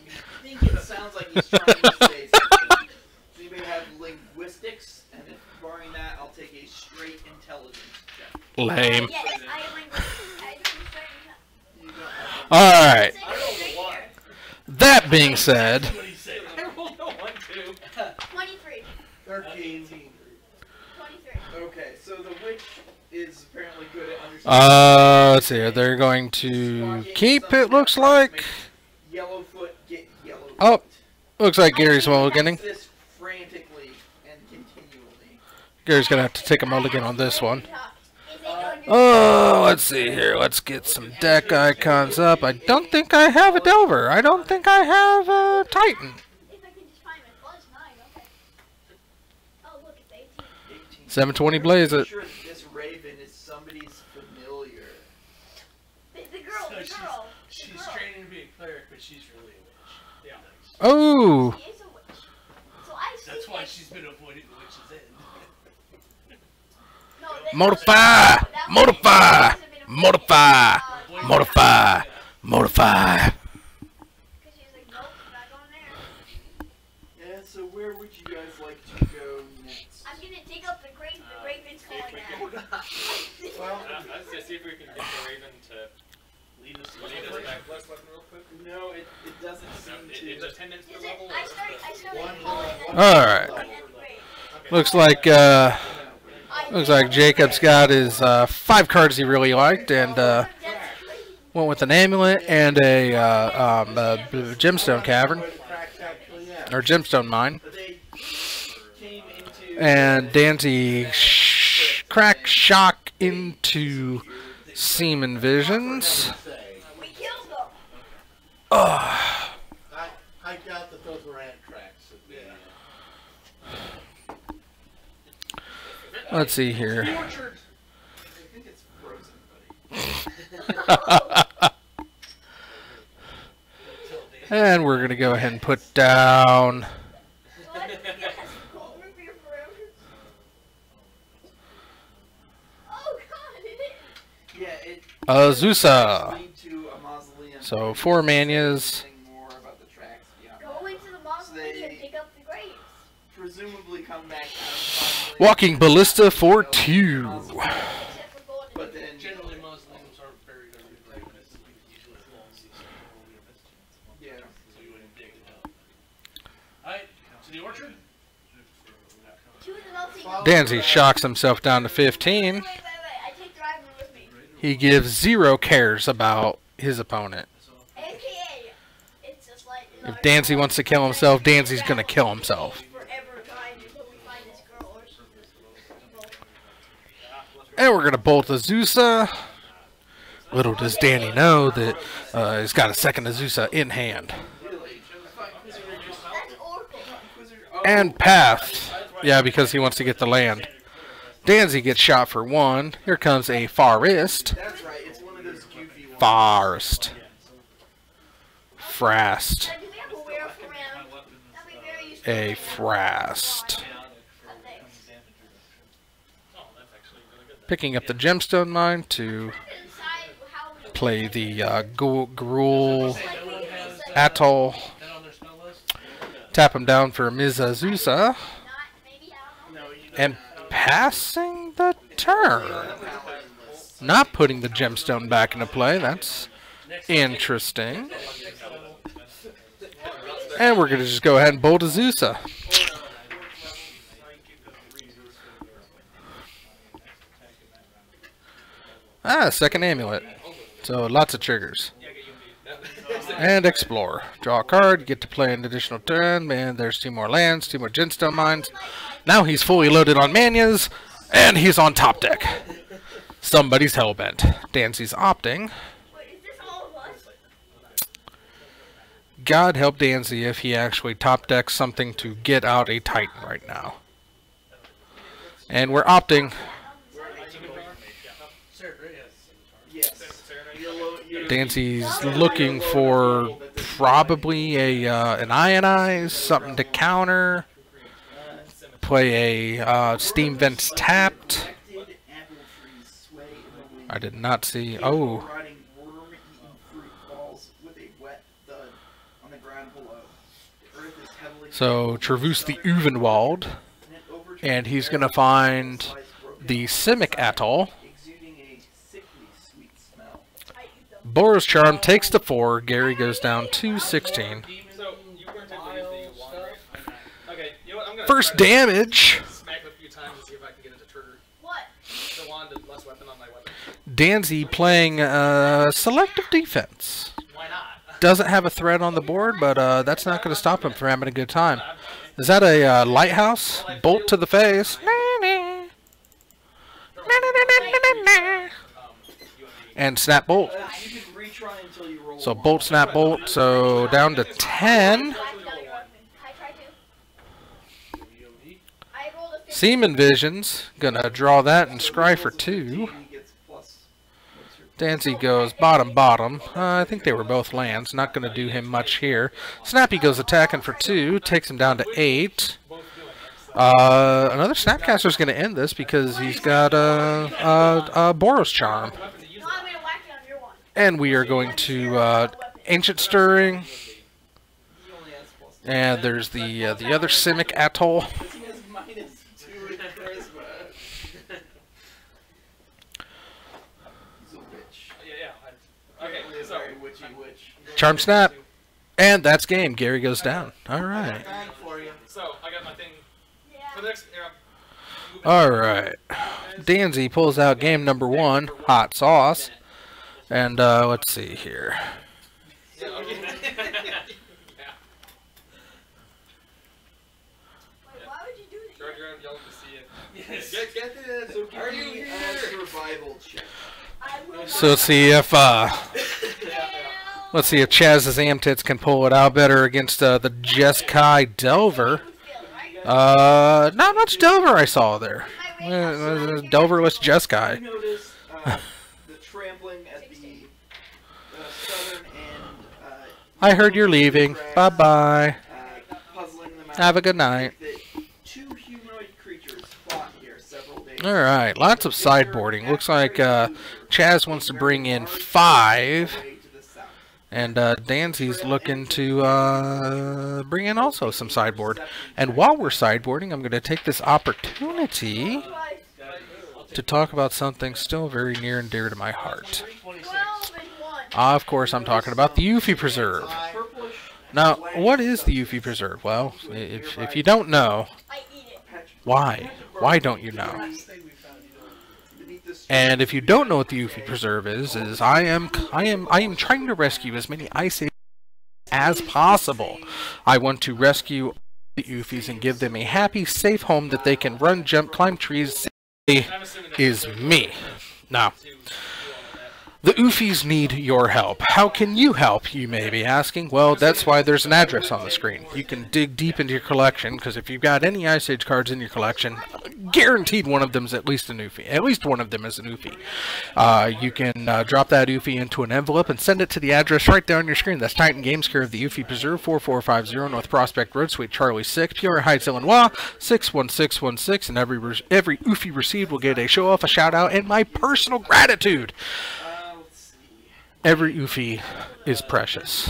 think it sounds like he's trying to say something. So you may have linguistics, and if barring that, I'll take a straight intelligence check. Lame. Yes, I am linguistic. I do certain. You don't have Alright. I rolled a 1. That being said, What do you say? I rolled a 1, too. 23. 13. 23. Okay, so the witch is apparently good at understanding. let's see, they're going to keep, it looks like. Yellowfoot get Yellowfoot. Oh, looks like Gary's mulliganing. This frantically and continually. Gary's going to have to take a mulligan on this one. Is it going Oh, let's see here. Let's get some deck icons up. I don't think I have a Delver. I don't think I have a Titan. If I can just find my plus 9, okay. Oh, look, it's 18. 720 blaze I'm it. sure this Raven is somebody's familiar. The girl, the girl. She's training to be a cleric, but she's really a witch. Yeah. Oh, She is a witch. So I see That's why that- she's been avoiding the witch's end. No, that- modify, that was- modify, that was a bit of- modify, modify, modify. Because she was like, nope, not going there. Yeah, so where would you guys like to go next? I'm gonna dig up the grave the Raven's calling at. Well, I'd say see if we can get the Raven to Lead us lead us back less weapon real quick. no, it doesn't seem to. It's a 10 minutes per Is it? level. I started One calling at All right. the grave. Looks like Jacob's got his 5 cards he really liked, and went with an amulet and a gemstone cavern or gemstone mine. But they came into And Danzy crack shock into Seaman Visions. We killed them. Oh, I doubt that those were ant tracks. let's see here. I think it's frozen, buddy. And we're going to go ahead and put down What? Yes, cold root beer forever. Oh god, it is. Yeah, it Azusa. lead to a mausoleum. So 4 manias. More about the tracks beyond Go into the mausoleum and dig up the graves. presumably come back out of the mausoleum. Walking Ballista for 2. Except for golden. But then Generally, mausoleums aren't buried under the ground. It's usually falls. yeah. So you wouldn't dig it up. Alright, to the orchard. Two of the melting. Danzy shocks himself down to 15. Wait. I take the Raven with me. He gives 0 cares about his opponent. AKA, it's just like. If Danzy wants to kill himself, Danzy's going to kill himself. Forever trying until we find this girl or she just. And we're going to bolt Azusa. Little does Danny know that he's got a second Azusa in hand. That's Oracle. And Path. Yeah, because he wants to get the land. Danzy gets shot for 1. Here comes a Forest. That's right. It's one of those goofy ones. Forest. Frast. Do we have a werewolf around? That'd be very useful. A Frast. Oh, that's actually really good. Picking up the gemstone mine to play the Gruul Atoll. Then on their spell list. Tap him down for Ms. Azusa. No, you And passing the turn. Not putting the gemstone back into play. That's interesting. And we're going to just go ahead and bolt Azusa. Ah, second amulet. So lots of triggers. And explore. Draw a card, get to play an additional turn, and there's 2 more lands, 2 more gemstone mines. Now he's fully loaded on manias, and he's on top deck. Somebody's hellbent. Dancy's opting. Wait, is this all of us? God help Dancy if he actually top decks something to get out a Titan right now. And we're opting. Sarah, right? yes. You're Dancy's looking for probably an Ionize, something to counter. Play a Steam Vents tapped. I did not see. Oh, Rotting worm-eaten fruit falls with a wet thud on the ground below. The earth is heavily so Traverse the Uvenwald, and he's gonna find the Simic Atoll. exuding a sickly sweet smell. Boros Charm takes the 4. Gary goes down to 16. So, you weren't able to use the wand, right? Okay, you know what? I'm gonna First try to damage. smack it a few times and see if I can get it to trigger What? the wand and less weapon on my weapon. Danzy playing selective defense. Why not? Doesn't have a threat on the board, but that's not going to stop him from having a good time. Is that a lighthouse? Bolt to the face. and snap bolt. You can retry until you roll. So one. bolt, snap, bolt. So down to 10. I tried to. I rolled a 15. Seaman Visions. Gonna draw that and scry for 2. He gets plus. Dancy goes bottom, bottom. I think they were both lands. Not gonna do him much here. Snappy goes attacking for 2. Takes him down to 8. Another Snapcaster's gonna end this because he's got Boros Charm. No, I'm gonna whack it on your one. And we are going to Ancient Stirring. He only has plus. And there's the other Simic Atoll. Because he has -2 in charisma. He's a witch. Yeah. Okay, He is so very witchy witch. Charm Snap. And that's game. Gary goes down. All right. Bag for you. so I got my thing Yeah. for the next era. All right. Danzy pulls out game number 1, Hot Sauce. And let's see here. Yeah, okay. Yeah. Wait, why would you do that? Drive around yelling to see it. Yes. Get it. So give Are me you a here? survival check. I will not. So let's see if Hell. let's see if Chaz's Amtits can pull it out better against the Jeskai Delver. Not much Delver I saw there. Delverless Jeskai. You notice the trampling at the southern end. I heard you're leaving. Bye bye. Puzzling them out. Have a good night. That 2 humanoid creatures fought here several days. All right, lots of sideboarding. Looks like Chaz wants to bring in 5. Way to the south. And Danzy's looking to bring in also some sideboard. And while we're sideboarding, I'm going to take this opportunity to talk about something still very near and dear to my heart. 12 and 1. Of course, I'm talking about the Yuffie Preserve. Purplish. Now, what is the Yuffie Preserve? Well, if you don't know, I eat it. why? Why don't you know? And if you don't know what the Yuffie Preserve is I am trying to rescue as many Ice Age as possible. I want to rescue the Yuffies and give them a happy, safe home that they can run, jump, climb trees. Is me. Now, the Yuffies need your help. How can you help, you may be asking? Well, that's why there's an address on the screen. You can dig deep into your collection, because if you've got any Ice Age cards in your collection, guaranteed one of them is at least an Yuffie. At least one of them is an Yuffie. You can drop that Yuffie into an envelope and send it to the address right there on your screen. That's Titan Games, care of the Yuffie Preserve, 4450 North Prospect Road, Suite Charlie 6, Peoria Heights, Illinois, 61616, and every Yuffie received will get a show-off, a shout-out, and my personal gratitude. Every Yuffie is precious.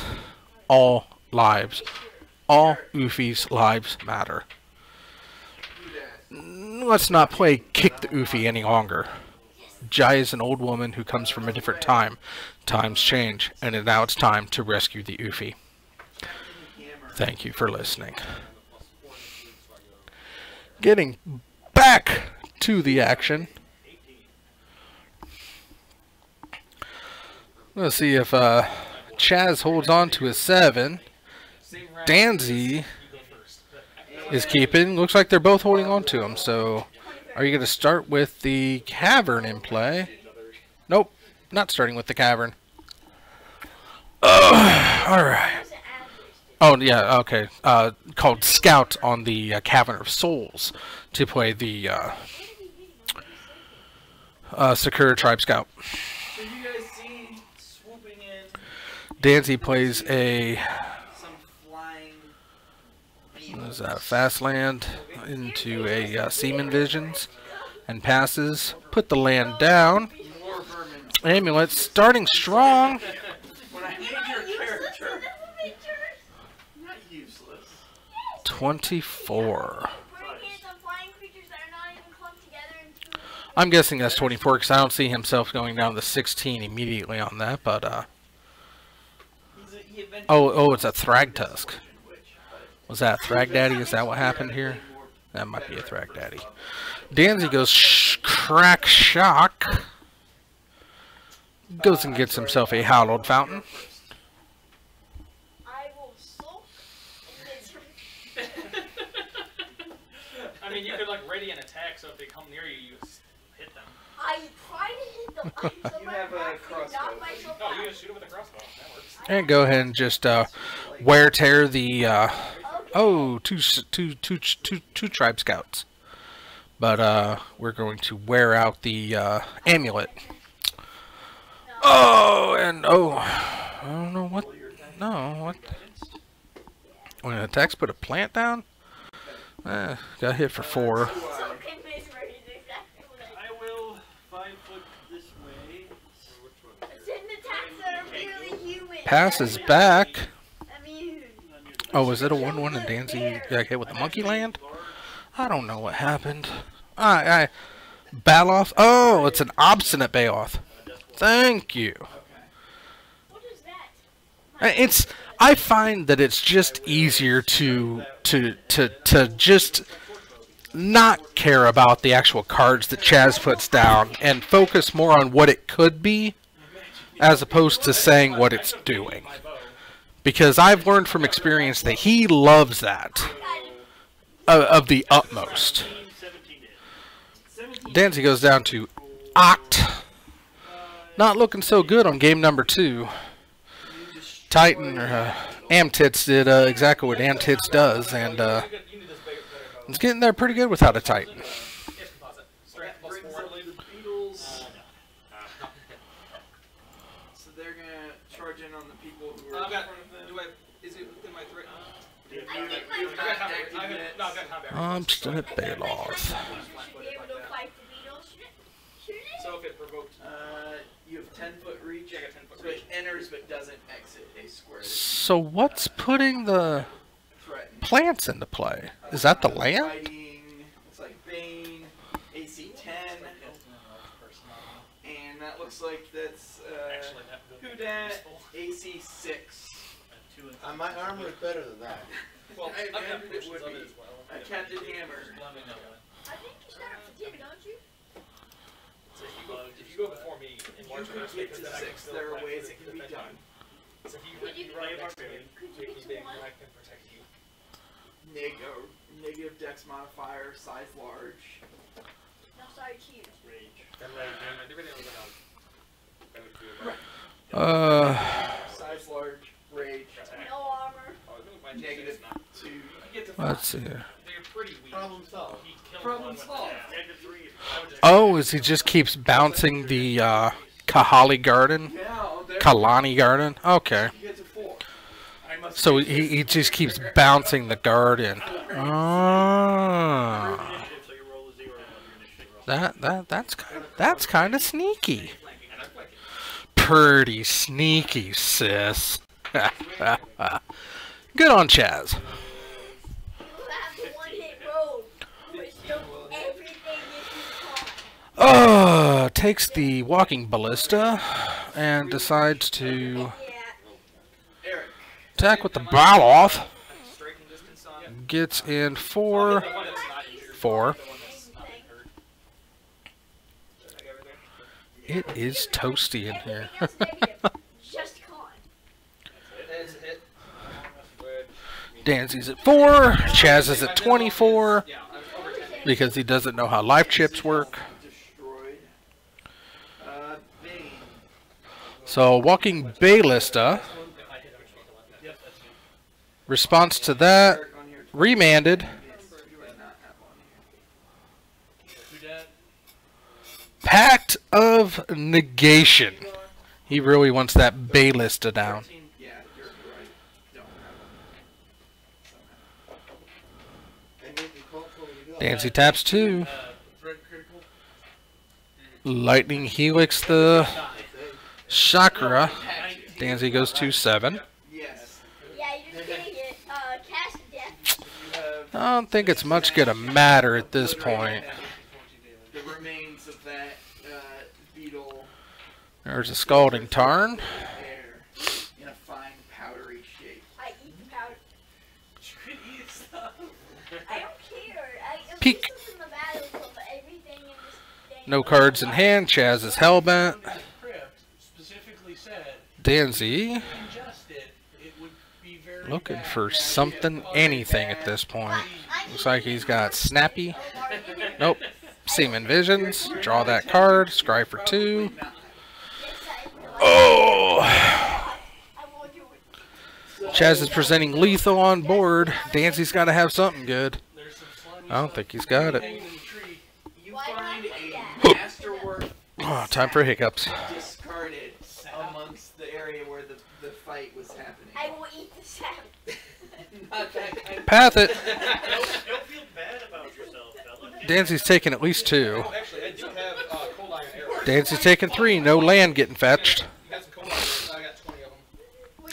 All lives. All Yuffies' lives matter. Let's not play kick the Yuffie any longer. Jai is an old woman who comes from a different time. Times change, and now it's time to rescue the Yuffie. Thank you for listening. Getting back to the action. Let's see if Chaz holds on to his 7. Danzy is keeping. Looks like they're both holding on to him. So, are you going to start with the Cavern in play? Nope, not starting with the Cavern. Alright. Oh, yeah, okay. Called Scout on the Cavern of Souls to play the Sakura Tribe Scout. So you guys see swooping in Danzy plays a some flying what is that, fast land into a Seaman Visions and passes. Put the land down. more vermin. Amulet starting strong. When I made your character, not useless. 24. Bring in some flying creatures that are not even clumped together into. I'm guessing that's 24 because I don't see himself going down to 16 immediately on that. But He eventually oh, it's a Thragtusk. Was that Thrag Daddy? Is that what happened here? That might be a Thrag Daddy. Danzy goes crack shock. Goes and gets himself a Hallowed Fountain. I will sulk and I mean, you could like ready an attack, so if they come near you, you just hit them. I tried to hit the light so You have a crossbow. knock myself No, you out. just shoot him with a crossbow. That works. And go ahead and just wear tear the two tribe scouts. But we're going to wear out the amulet. Oh, and I don't know what. No, what? When an attack's put a plant down. Got hit for 4. So convinced where he's exactly what I will 5 foot this way. Certain attacks that are really human. Passes back. I mean, Oh, was it a 1-1 and Danzy got hit with the monkey land? I don't know what happened. Baloth. Oh, it's an obstinate Bayoth. Thank you. what is that? I find that it's just easier to just not care about the actual cards that Chaz puts down and focus more on what it could be as opposed to saying what it's doing. Because I've learned from experience that he loves that of the utmost. Danzy goes down to Oct. Not looking so good on game number 2. Titan or Amtits did exactly what Amtits does, and it's getting there pretty good without a Titan. That brings up the Beatles. So they're gonna charge in on the people who are in front of them. Is it within my threat? You've not acted yet. No, I've got combat. Obstinate Baloth. Should be able to fight the beetles. Shouldn't it? So if it provoked. You have 10-foot reach. Yeah, I got 10 foot So it reach. enters but doesn't exit a square. So what's putting the Threatened. plants into play? Is that the land? Fighting, looks like Bane, AC 10, and that looks like that's who dat AC 6. My armor is better than that. Well, I I've got imagine it predictions would of it be. as well. Captain Hammer. I think you start off with 10, don't you? So if you go before me in You March, could get to 6. There are ways it can be done. So if you run next to me, make me big, I can protect you. Negative dex modifier, size large. No, sorry, it's huge. Size large, rage, No armor. negative 2. You get to 5. Let's see here. They're pretty weak. Problem solved. Problem solved. Oh, is he just keeps bouncing the Kahali Garden? Now, there Kalani Garden? Okay. you get to 4. I must So he just keeps bouncing the garden. Ah. That's kind of sneaky. Pretty sneaky, sis. Good on Chaz. You have the one-hit roll. Which does everything if you caught. Takes the walking ballista and decides to Yeah. Eric. attack with the Baloth. Striking distance on Gets in 4. the one that's not injured. 4. The one that's not hurt. I got right there. It is toasty in here. Everything else negative. Just con. That's a hit. Good. Danzy's at 4. Chaz is at 24 Yeah, I'm over 10. because he doesn't know how life chips work. Destroyed. Bane. So walking ballista. Response to that, Eric on here. remanded. You are not have on here. Pact of Negation. He really wants that ballista down. 13, yeah, you're right. Don't have They made me call for you to go. Dancy taps 2. Threat critical. Lightning Helix the Chakra. Danzy goes to 7. Yes. Yeah, you're just gonna get cast to death. You have I don't think it's much gonna matter at this point. the remains of that beetle There's a Scalding Tarn. air in a fine powdery shape. I eat the powder. You could eat stuff. I don't care. I'm Peek. useless in the battle, but everything in this thing. No cards in hand. Chaz is hellbent. The crypt specifically said, Danzy ingest it would be very looking bad. for something, anything at this point. Looks like he's got Snappy. Nope. Seaman Visions. Draw that card. Scry for 2. Oh! Chaz is presenting lethal on board. Dancy's got to have something good. I don't think he's got it. You find a masterwork Oh, time for hiccups. discarded amongst the area where the fight was happening. I will eat the sap. Not that kind of Path it. Don't feel bad about yourself, fella. Dancy's taking at least 2. Actually, I do have cold iron arrows. Dancy's taking 3. No land getting fetched. You got some cold iron arrows. I got 20 of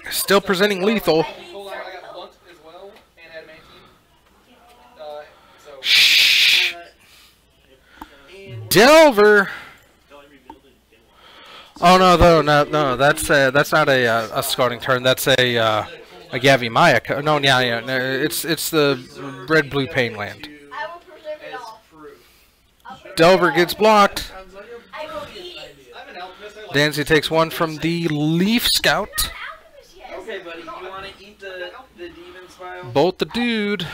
them. Still presenting lethal. Cold iron, I got blunt as well, and adamantine. So. Shh. Delver. Oh no, no. That's not a scouting turn. That's a Gavi Maya. No, yeah. No, it's the red blue pain land. I will preserve it as all. proof. Delver gets blocked. I will eat it. I'm an alchemist. I like Dancy takes 1 from the Leaf Scout. Alchemist, yes. Okay, buddy, you want to eat the demon spile? Bolt the dude.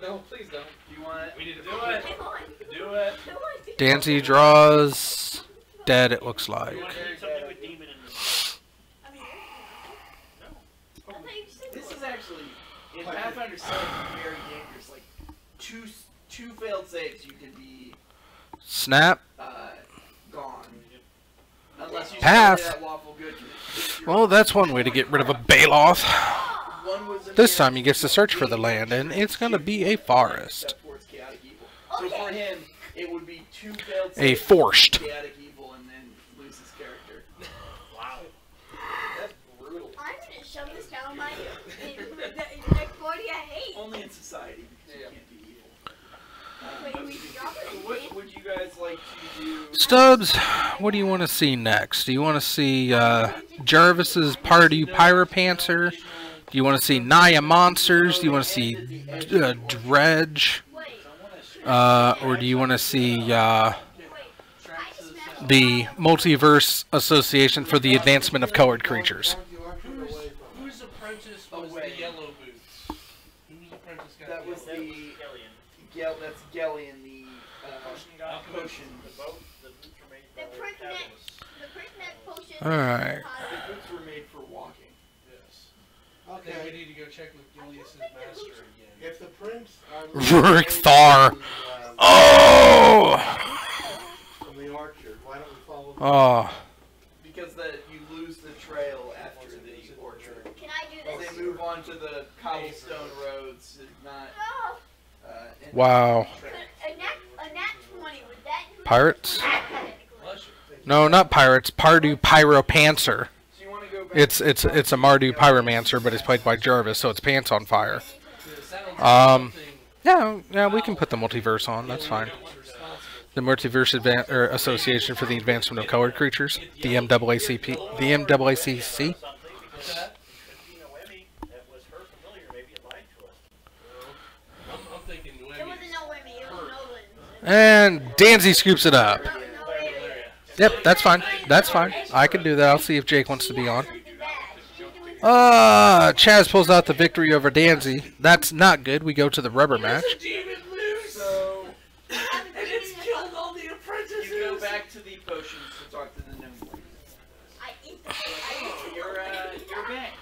No, please don't. You want We need to Do it. Come on. Do it. Come on. Dancy draws dead, it looks like. You want to eat something with demon in it. I mean, I thought you said This is actually in Pathfinder 7 very dangerous. Like two failed saves, you could be Snap. gone. Unless you Pass. play that lawful good. Well, that's one way to get rid of a Baloth. One was in This the time he gets to search for the land, and it's going to be a forest. step towards chaotic evil. So for him, it would be 2 failed A saves, forced. chaotic evil, and then lose his character. Wow. That's brutal. I'm gonna shove this down my next body I hate. Only in society, because Yeah. you can't be evil. Wait, we drop So it. what would you guys like to do? Stubbs, what do you want to see next? Do you want to see Jarvis's Pardew Pyropanther? Do you want to see Naya Monsters? Do you want to see Dredge? Wait, Or do you want to see wait. I just smashed the Multiverse Association for the Advancement of Colored Creatures? Whose apprentice was Away. the yellow boots? Whose apprentice got That the was yellow the that's Gellion, the potion. the prick neck potion. Alright. The boots were made for walking. Yes. I think we Okay, need to go check with Gilius's master again. if the prince are Rurik Thar. from Oh! the archer, why don't we follow the Oh. Because you lose the trail after the orchard. Can I do this? They move on to the cobblestone roads, not Oh, into Wow. the trail. a nat 20. Would that do it? Pirates? Bless you. No, not pirates. Pardew Pyropanther. So you want to go back It's a Mardu Pyromancer, but it's played by Jarvis, so it's pants on fire. It sounds like Um, something Yeah, we can put the multiverse on. That's fine. was responsible. The Multiverse Association for the Advancement of Colored Creatures, the MAACP, the MAACC. What's that? I'm thinking It Noemi. wasn't no Wimmy, it was Nolan. And Danzy scoops it up. No, no area. Yep, that's fine. That's fine. I can do that. I'll see if Jake wants to be on. Something bad. She's doing Chaz pulls out the victory over Danzy. That's not good. We go to the rubber match. Demon loose! So something And it's killed all the apprentices! you go back to the potions to talk to the gnome lady. I eat the I You're back.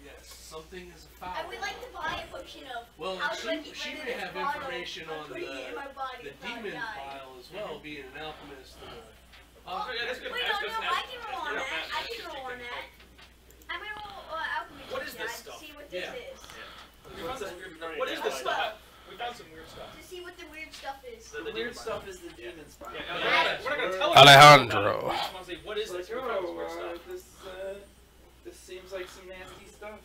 Yes, something is a foul. I would like to buy a potion of Well, how do I get she rid of may this have bottle information by on putting it in my body the if I demon die. file as well, being an alchemist. That's good. Wait, That's no, good. no, I can roll on that. I can roll on that. I'm gonna roll alchemy What is check, this guys, stuff? to see what this Yeah. is. We found some weird- What is this stuff? We found some weird stuff. To see what the weird stuff is. The weird stuff is the demon spine. Yeah, we're not gonna tell her. Alejandro. We just want to say, what is Like, this? We found some weird oh, stuff. this seems like some nasty stuff.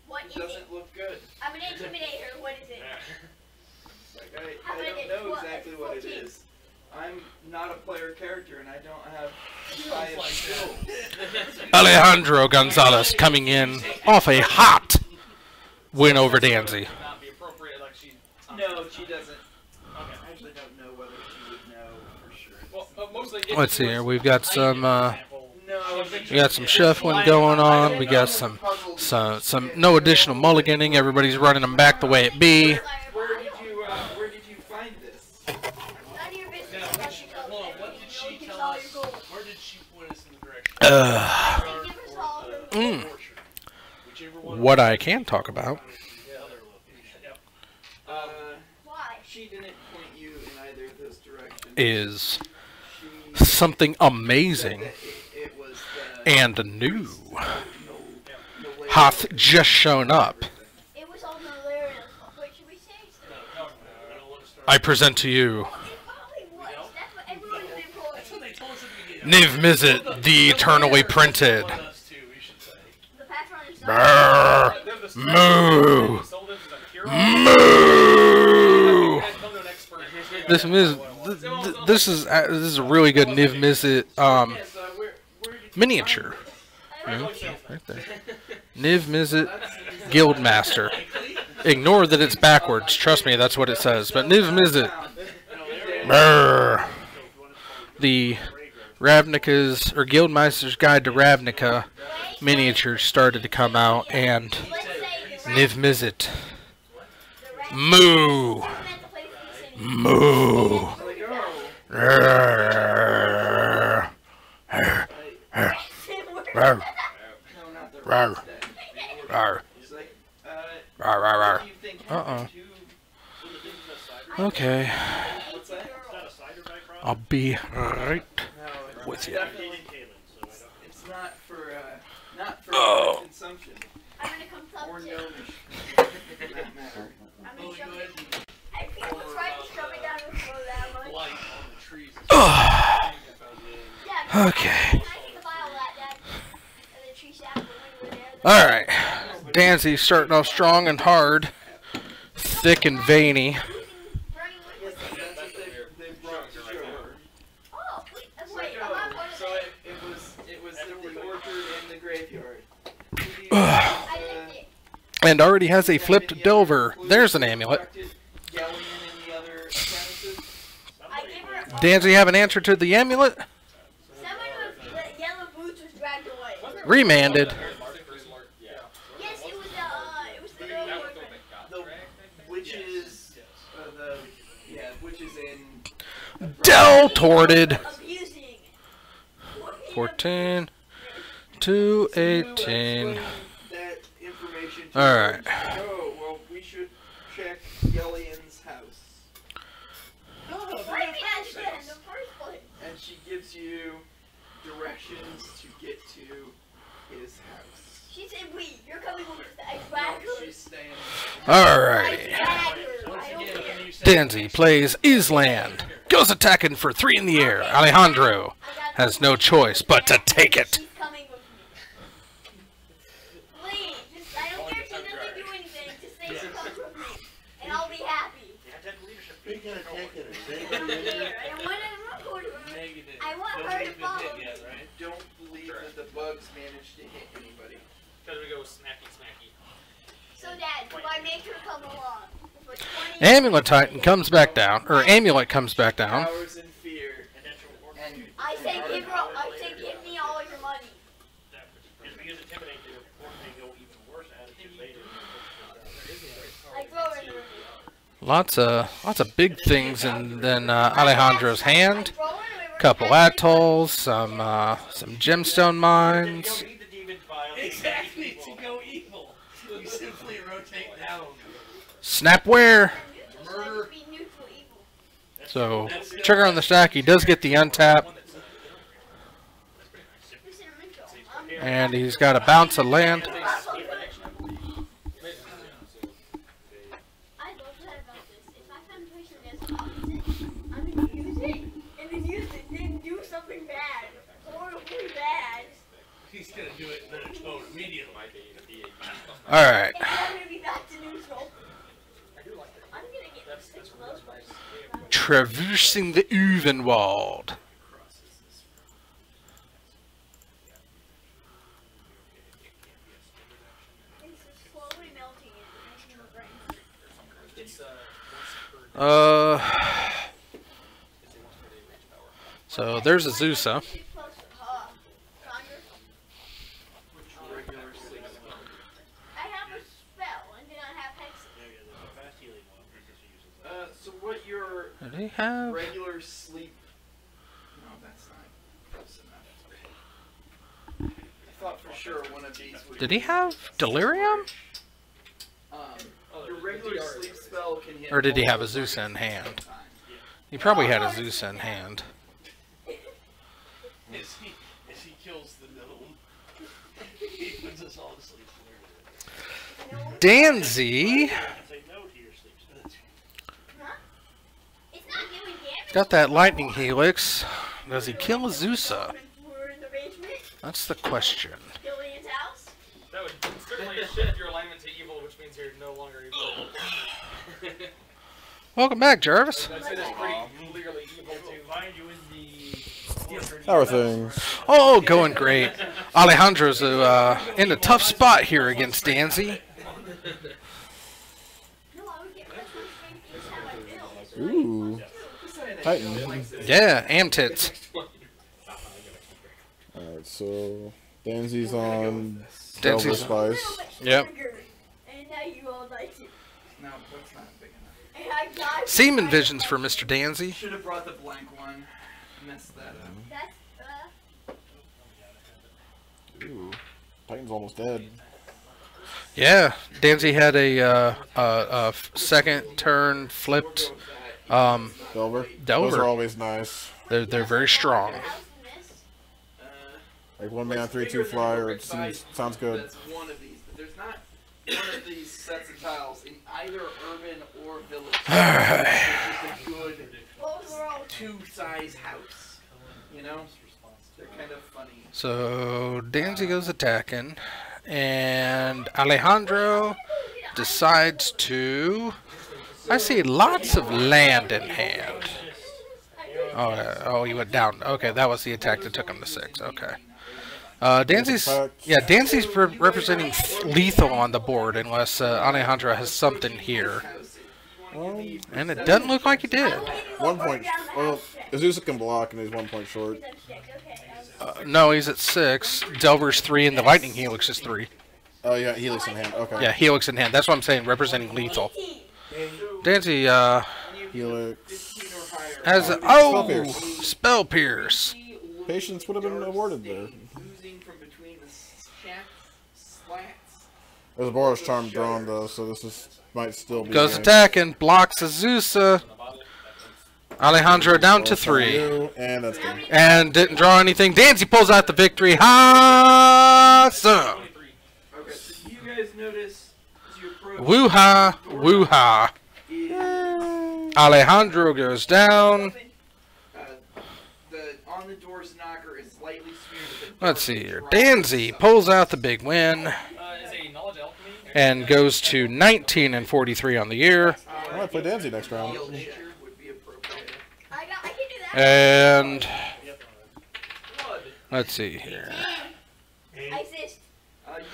What It is it? doesn't look good. I'm gonna intimidate her. What is it? Like, How I about don't it? know What? exactly what it 14. is. I'm not a player character and I don't have high skill. Alejandro Gonzalez coming in off a hot win over Danzy. Not be appropriate, like she. No, she doesn't. Okay. I actually don't know whether she would know for sure. Well, mostly. if Let's it see was- here. We've got some No, we got some shuffling going on. We got some no additional mulliganing. Everybody's running them back the way it be. Where did you find this? None of your Hold on, what did she tell us? Where did she point us in the direction? Give us all her Mm. Whichever one. What I can talk about why? She didn't point you in either of those directions. is She something amazing said that it was the and new no way hath just shown up. It was all delirious. Wait, should we say so? No, I don't want to start. I present to you It probably was. That's what everyone's been pulling. That's what they told us at the beginning. Niv Mizzet, the eternally printed. Us too, we should say. The Pathfinder stuff. Brrr. They're the Moo. They sold it as a hero. Moo. You guys come to an expert. This is a really good Niv Mizzet Yes, where did you miniature. I don't Yeah, know. right there. Niv Mizzet Guildmaster. Ignore that it's backwards. Trust me, that's what it says. But Niv Mizzet. Brrr. The Ravnica's or Guildmaster's Guide to Ravnica miniatures started to come out, and Let's say the Niv Mizzet. rat Moo. meant to play for the city. Moo. Brrr. Brrr. No, not the Rawr. rats then. Brrr. It's like, Rawr, rawr, what rawr. do you think Uh-oh. happened to Okay, what's that? I'll be right No, it's with you. definitely it's not for Oh. consumption I'm gonna come talk or to gnomish for that matter. I'm gonna shove it. I feel tried to shove it down your throat that much. Light on the trees. Yeah. Okay. I need to buy all that, Dad. And the tree sap when we were there. Alright. Danzy's starting off strong and hard. Thick and veiny. Burning Yes, liquid. that's what they brought to show her. Oh, wait, It's wait, like, I'm not part of so that. it was the orchard and the graveyard. I licked it. And already has a flipped Delver. There's an amulet. Galleon and the other apprentices. I gave her a Danzy have an answer to the amulet? Someone with the yellow boots was dragged away. Remanded. Yeah. Yes, it was the girl who worked The witches, witches in Del-torted. abusing. 14 to So you 18. explain that information to Alright. her. Oh, well, we should check Gellion's house. Why did we ask that in the first place? And she gives you directions to get to his house. She said we. You're coming with us. I No, grabbed her. she's staying. Alrighty. I grabbed her. I Once don't again, care. when you say Danzy plays Island. Goes attacking for 3 in the air. Alejandro has no choice but to take it. She's coming with me. Please, just, I don't care if she doesn't do anything. Just say she comes with me. And I'll be happy. Speaking of taking it, I don't care. I don't want to record her. negative. I want her Nobody's to been follow hit me. yet, right? Don't believe that the bugs managed to hit anybody. Because we go smacky smacky. So, Dad, do I make her come along? For 20 Amulet Titan comes back down. Or Amulet comes back down. Powers and fear. And I say give me all your money. I throw her in the river. Lots of big things, and then Alejandro's hand. I throw her in the river. Couple atolls, some gemstone mines. Exactly, to go evil. You simply rotate down. Snapware. Murder. Be neutral evil. So trigger on the stack. He does get the untap, Listen, Minto, and he's got a bounce of land. I love that about this. If I find a person that's opposite, I'm gonna use it, and then use it, then do something bad. Horribly bad. He's gonna do it in a tone immediately. All right. And then I'm gonna be back to neutral. I'm gonna get 6 of those first. Traversing the Uvenwald. It's just slowly melting and making my brain. So there's Azusa. regular sleep. I have a spell, and then I have hexes. So what your Did he have? regular sleep that's not close enough. I thought for sure one of these would. Did he have delirium? Your regular sleep spell can hit. Or did he have a multiple Zeus in targets at hand? one time. He probably had a Zeus in hand. As he kills the gnome, he puts us all to sleep. Danzy Say no to your sleep spells. Huh? It's not doing damage. got that lightning helix. Does he kill Azusa? We're in the basement. That's the question. Gillian's house. That would certainly shift your alignment to evil, which means you're no longer evil. Welcome back, Jarvis. I'd say that's pretty clearly evil too. Find you in the How are things? Oh, going great. Alejandro's in a tough spot here against Danzy. No, I would get plus 1 strength each time I build. Ooh. Titan. Yeah, and tits. Alright, so Danzy's on Danzy's- Delver Spice. Yep. And now you all like it. No, that's not big enough. And I got Semen visions for Mr. Danzy. Should have brought the blank one. Messed that up. That's Ooh. Titan's almost dead. Yeah, Danzy had a second turn flipped. Delver. Delver. Those are always nice. They're very strong. Like 1 mana 3/2 flyer. It sounds good. That's one of these, but there's not one of these sets of tiles in either urban or village. It's just a good overall. 2-size house. You know? They're kind of funny. So Danzy goes attacking, and Alejandro decides to. I see lots of land in hand. Oh, he went down. Okay, that was the attack that took him to 6. Okay. Danzy's representing lethal on the board unless Alejandro has something here, and it doesn't look like he did. 1 point. Well, Azusa can block and he's 1 point short. No, he's at 6. Delver's 3, and the lightning helix is 3. Oh, yeah, Helix in hand. Okay. Yeah, helix in hand. That's what I'm saying, representing lethal. Danzy Helix. has Spell Pierce. Spell Pierce. Patience would have been awarded there. Oozing from between the slats. There's a Boros Charm drawn though, so might still be. Goes game. attacking, blocks Azusa. Alejandro down to 3. And that's good. And didn't draw anything. Danzy pulls out the victory. Awesome. Okay, so do you guys notice as you approach? Woo-ha, woo-ha. Alejandro goes down. The on the door's knocker is slightly smeared with Let's see here. Danzy pulls out the big win Is a knowledge alchemy? and goes to 19 and 43 on the year. I might play Danzy next round. nature would be appropriate. I can do that. And let's see here. I exist.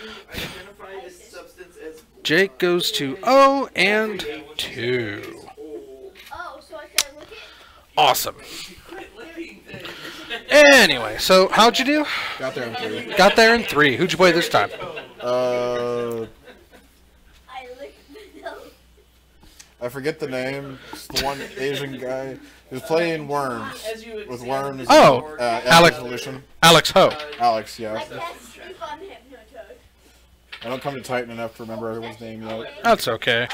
You identify this substance as Jake goes to 0 and 2. Oh, so I can look it? Awesome. Anyway, so how'd you do? Got there in 3. Got there in 3. Who'd you play this time? I look no. I forget the name. It's the one Asian guy who's playing Worms. as you With examine Worms. this Oh, door, Alex- Evolution. Alex Ho. Alex, yeah. I can't sleep on Hypnotoad. I don't come to Titan enough to remember everyone's name yet. That's okay.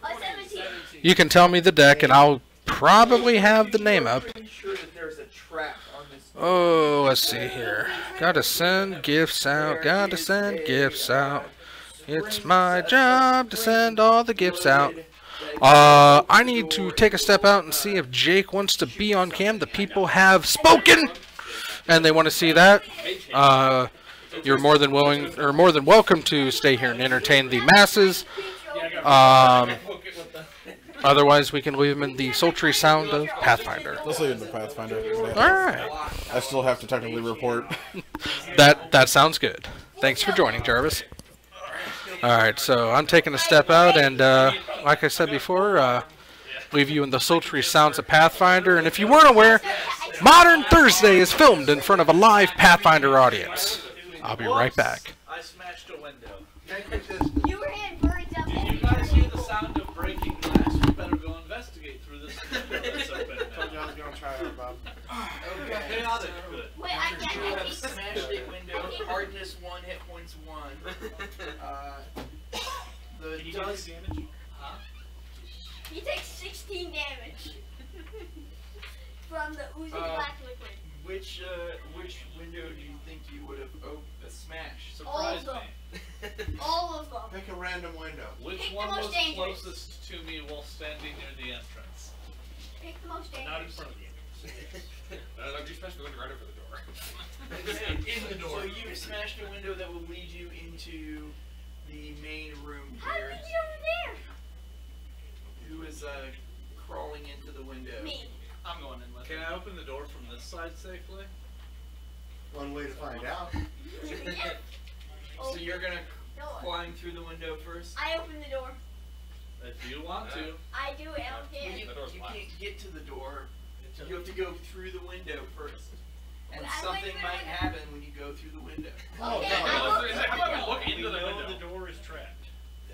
17. You can tell me the deck and I'll probably have the name up. pretty sure that there's a trap on this door. Oh, let's see here. Gotta send gifts out. Gotta send gifts out. It's my job to send all the gifts out. I need to take a step out and see if Jake wants to be on cam. The people have spoken, and they want to see that. You're more than willing, or more than welcome to stay here and entertain the masses. Otherwise, we can leave them in the sultry sound of Pathfinder. Let's leave it in the Pathfinder. All right, I still have to technically report. that sounds good. Thanks for joining, Jarvis. All right, so I'm taking a step out, and like I said before, leave you in the sultry sounds of Pathfinder. And if you weren't aware, Modern Thursday is filmed in front of a live Pathfinder audience. I'll be right back. I smashed a window. You were in birds up Did you guys hear the sound of breaking glass? You better go investigate through this window that's open now. tire, Bob. Okay. Chaotic, so good. Wait, you have I smashed a window. Hardness 1, hit points 1. The Can you do dust. damage? He takes 16 damage from the oozy black liquid. Which window do you think you would have smashed? All of Surprise them. me. All of them. Pick a random window. Which Pick the one most was dangerous. closest to me while standing near the entrance? Pick the most Not in dangerous. front of you. No, you smashed the window right over the door. In the door. So you smashed a window that will lead you into the main room How here. did you get over there? Who is crawling into the window? Me. I'm going in with Can I open the door from this side safely? One way to find out. So you're gonna Door. climb through the window first? I open the door. If you want to. I do it. I don't Well, care. you, The door's you locked. can't get to the door. You have to go through the window first. And Well, I went something through the might window. happen when you go through the window. Oh, Okay, no. I look How about we look We into the know window? the door is trapped.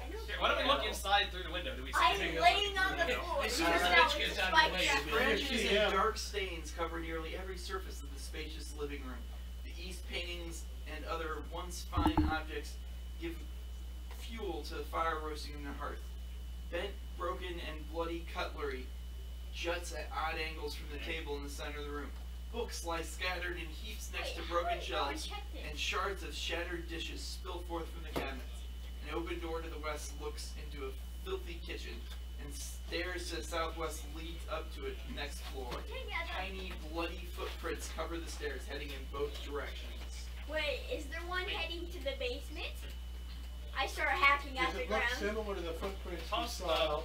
Okay, why don't we look inside through the window? Do we see I'm anything? laying on the floor. As Because soon as the that bitch was gets a out of the spike way, trap. you'll be like, Scratches Yeah. and dark stains cover nearly every surface of the spacious living room. The east paintings and other once fine objects give fuel to the fire roasting in the hearth. Bent, broken, and bloody cutlery juts at odd angles from the table in the center of the room. Books lie scattered in heaps next to Wait, broken how did no one shelves, check this? and shards of shattered dishes spill forth from the cabinets. An open door to the west looks into a filthy kitchen, and stairs to the southwest leads up to its next floor. Tiny, bloody footprints cover the stairs, heading in both directions. Wait, is there one heading to the basement? I start hacking at Does the it look ground. similar to the footprints you Toss saw?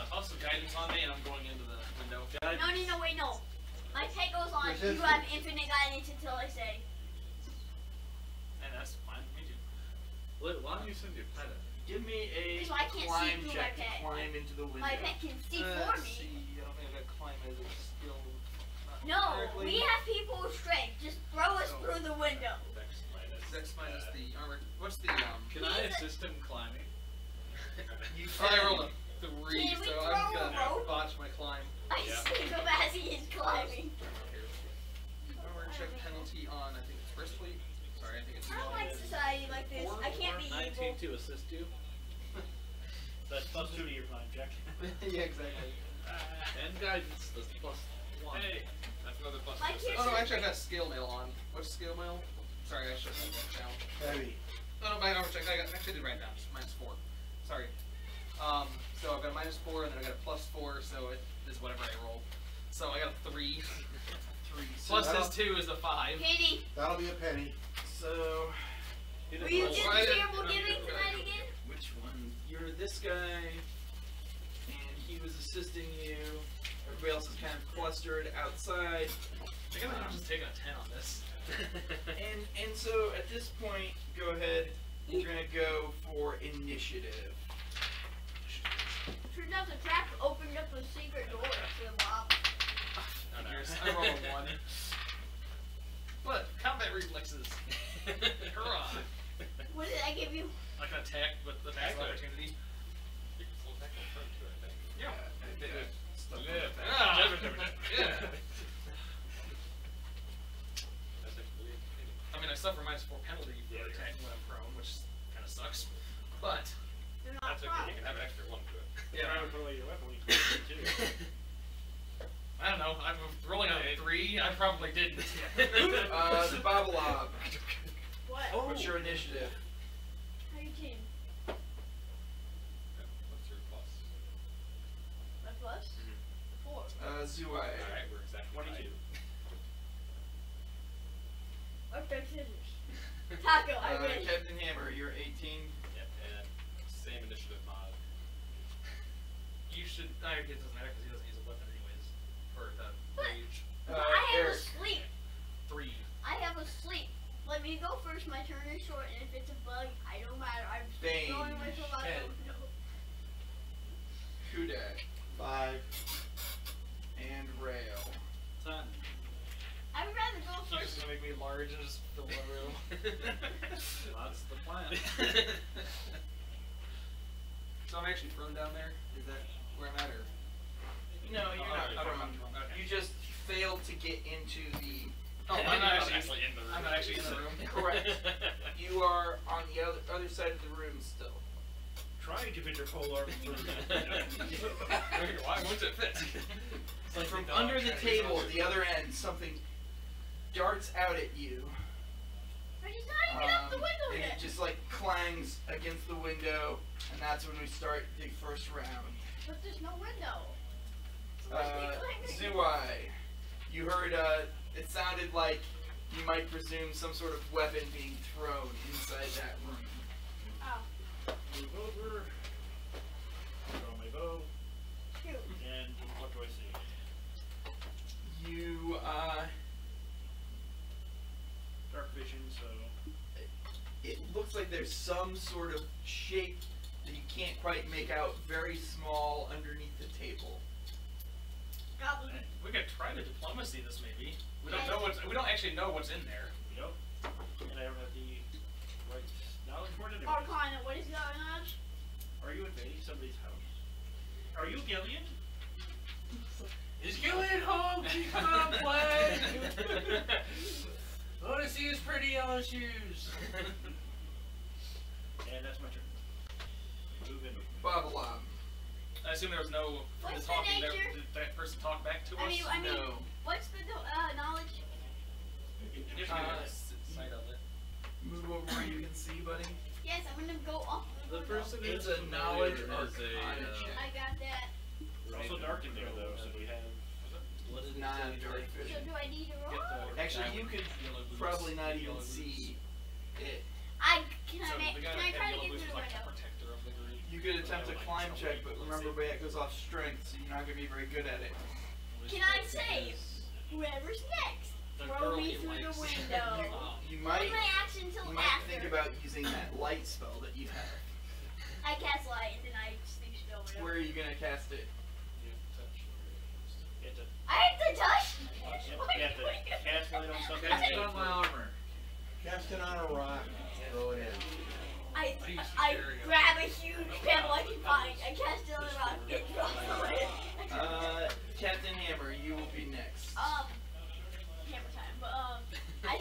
toss some guidance on me, and I'm going into the window. No, wait, no. My pet goes on. You Resistance. have infinite guidance until I say. And that's fine. Me too. Why don't you send your pet in? Give me a So I can't see climb through check my to pet. climb into the window. My pet can see for Let's me. see, I don't think I got climb as a skill. No, we have people with strength. Just throw us through the window. Dex minus the armor. What's the Can I assist him climbing? You I rolled a 3, Can we so throw I'm a gonna rope? botch my climb. I see him as he is climbing. Armor check penalty on, I think it's breastplate. Sorry, I think it's I don't like society like this. I can't be 19 evil. to assist you. That's +2 to your climb check. Yeah, exactly. And guidance, that's +1. Hey, that's another plus. My for kids assist. Oh no, actually I got scale mail on. What's scale mail? Sorry, I should have that down. Heavy. No, my armor check, actually did write it down, just -4. Sorry. So I've got a -4 and then I got a +4, so it is whatever I roll. So I got a 3. 3. Plus that'll- his 2 is a 5. Penny, That'll be a penny. So, will you do Right, the terrible okay, giving okay. tonight again? which one? You're this guy, and he was assisting you. Everybody else is kind of clustered outside. I guess I'm just taking a 10 on this. And so at this point, go ahead. You're gonna go for initiative. Turns out the trap opened up a secret door to the mob. Oh, no. I roll a 1. What? Combat reflexes. Hurrah! What did I give you? Like an attack with attack opportunity. Yeah. Yeah. I mean, I suffer -4 penalty for attacking when I'm prone, which kind of sucks. But They're not that's okay. proud. You can have an extra 1 to it. Yeah, I would put away your weapon when you put it too. I don't know. I'm rolling on a 3. I probably didn't. The Babalob. What? What's your initiative? How you team? What's your plus? My plus? 4. Zuai. Alright, we're exactly 22. Rock, paper, scissors. Taco, I win. Captain Hammer, you're 18. Yep, and same initiative mod. You should. I guess it doesn't matter because he doesn't use a weapon anyways. For the rage. But I have a Eric. sleep. 3. I have a sleep. Let me go first. My turn is short, and if it's a bug, I don't matter. I'm Bane, going away from my 10. phone. No. Kudak. 5. And Rail. 10. I would rather go You're just first. gonna make me large and just fill the room. That's the plan. So I'm actually thrown down there? Is that where I'm at, or? No, you're Oh, not you're thrown. not. Okay. You just failed to get into the. Oh, I'm not actually in the room. I'm not actually in the room. Correct. You are on the other side of the room still. Trying to fit your pole arm through. Why won't it fit? It's like From the dog under the trying to table get at the other end, something darts out at you. But he's not even out the window And yet. it just like clangs against the window, and that's when we start the first round. But there's no window. So what's the clanging? Zuai, you heard, it sounded like you might presume some sort of weapon being thrown inside that room. Oh, Move over. Throw my bow. shoot. And what do I see? You, Dark vision, so. it looks like there's some sort of shape that you can't quite make out, very small underneath the table. Goblin. We could try to diplomacy this maybe. We don't know what's. We don't actually know what's in there. Yep. And I don't have the right knowledge for it anyway. Arcana, what is going on? Are you invading somebody's house? Are you Gillian? Is Gillian home? She come on, play. I want to see his pretty yellow shoes. And that's my turn. Move in. Babylon. I assume there was no What's the talking there. nature? Did that person talk back to us? I mean, No. what's the knowledge? You have to get a sight of it. Move over where you can see, buddy. Yes, I'm gonna go off the The window. person It's is a knowledge familiar as arcana a, check. I got that. It's also dark in there though, so we have. what is it? Not dark So vision. do I need to Get roll? the Actually, you could yellow boots, probably not even yellow see it. Can So I the guy try that had to yellow get boots through was the like the window? protector of the group. You could attempt a climb check, but remember, that goes off strength, so you're not going to be very good at it. Can I save? Whoever's next, The throw girl me he through the likes. window. You What's might, my action till you might after? think about using that light spell that you have. I cast light and then I sleep still. Whatever. Where are you going to cast it? You have to, I have to touch. you have to cast light on something. Cast it on my armor. Cast it on a rock. Throw it in. I grab a huge pebble I can find. I cast it on the rock. It drops on it. Captain Hammer, you will be next. Hammer time. But I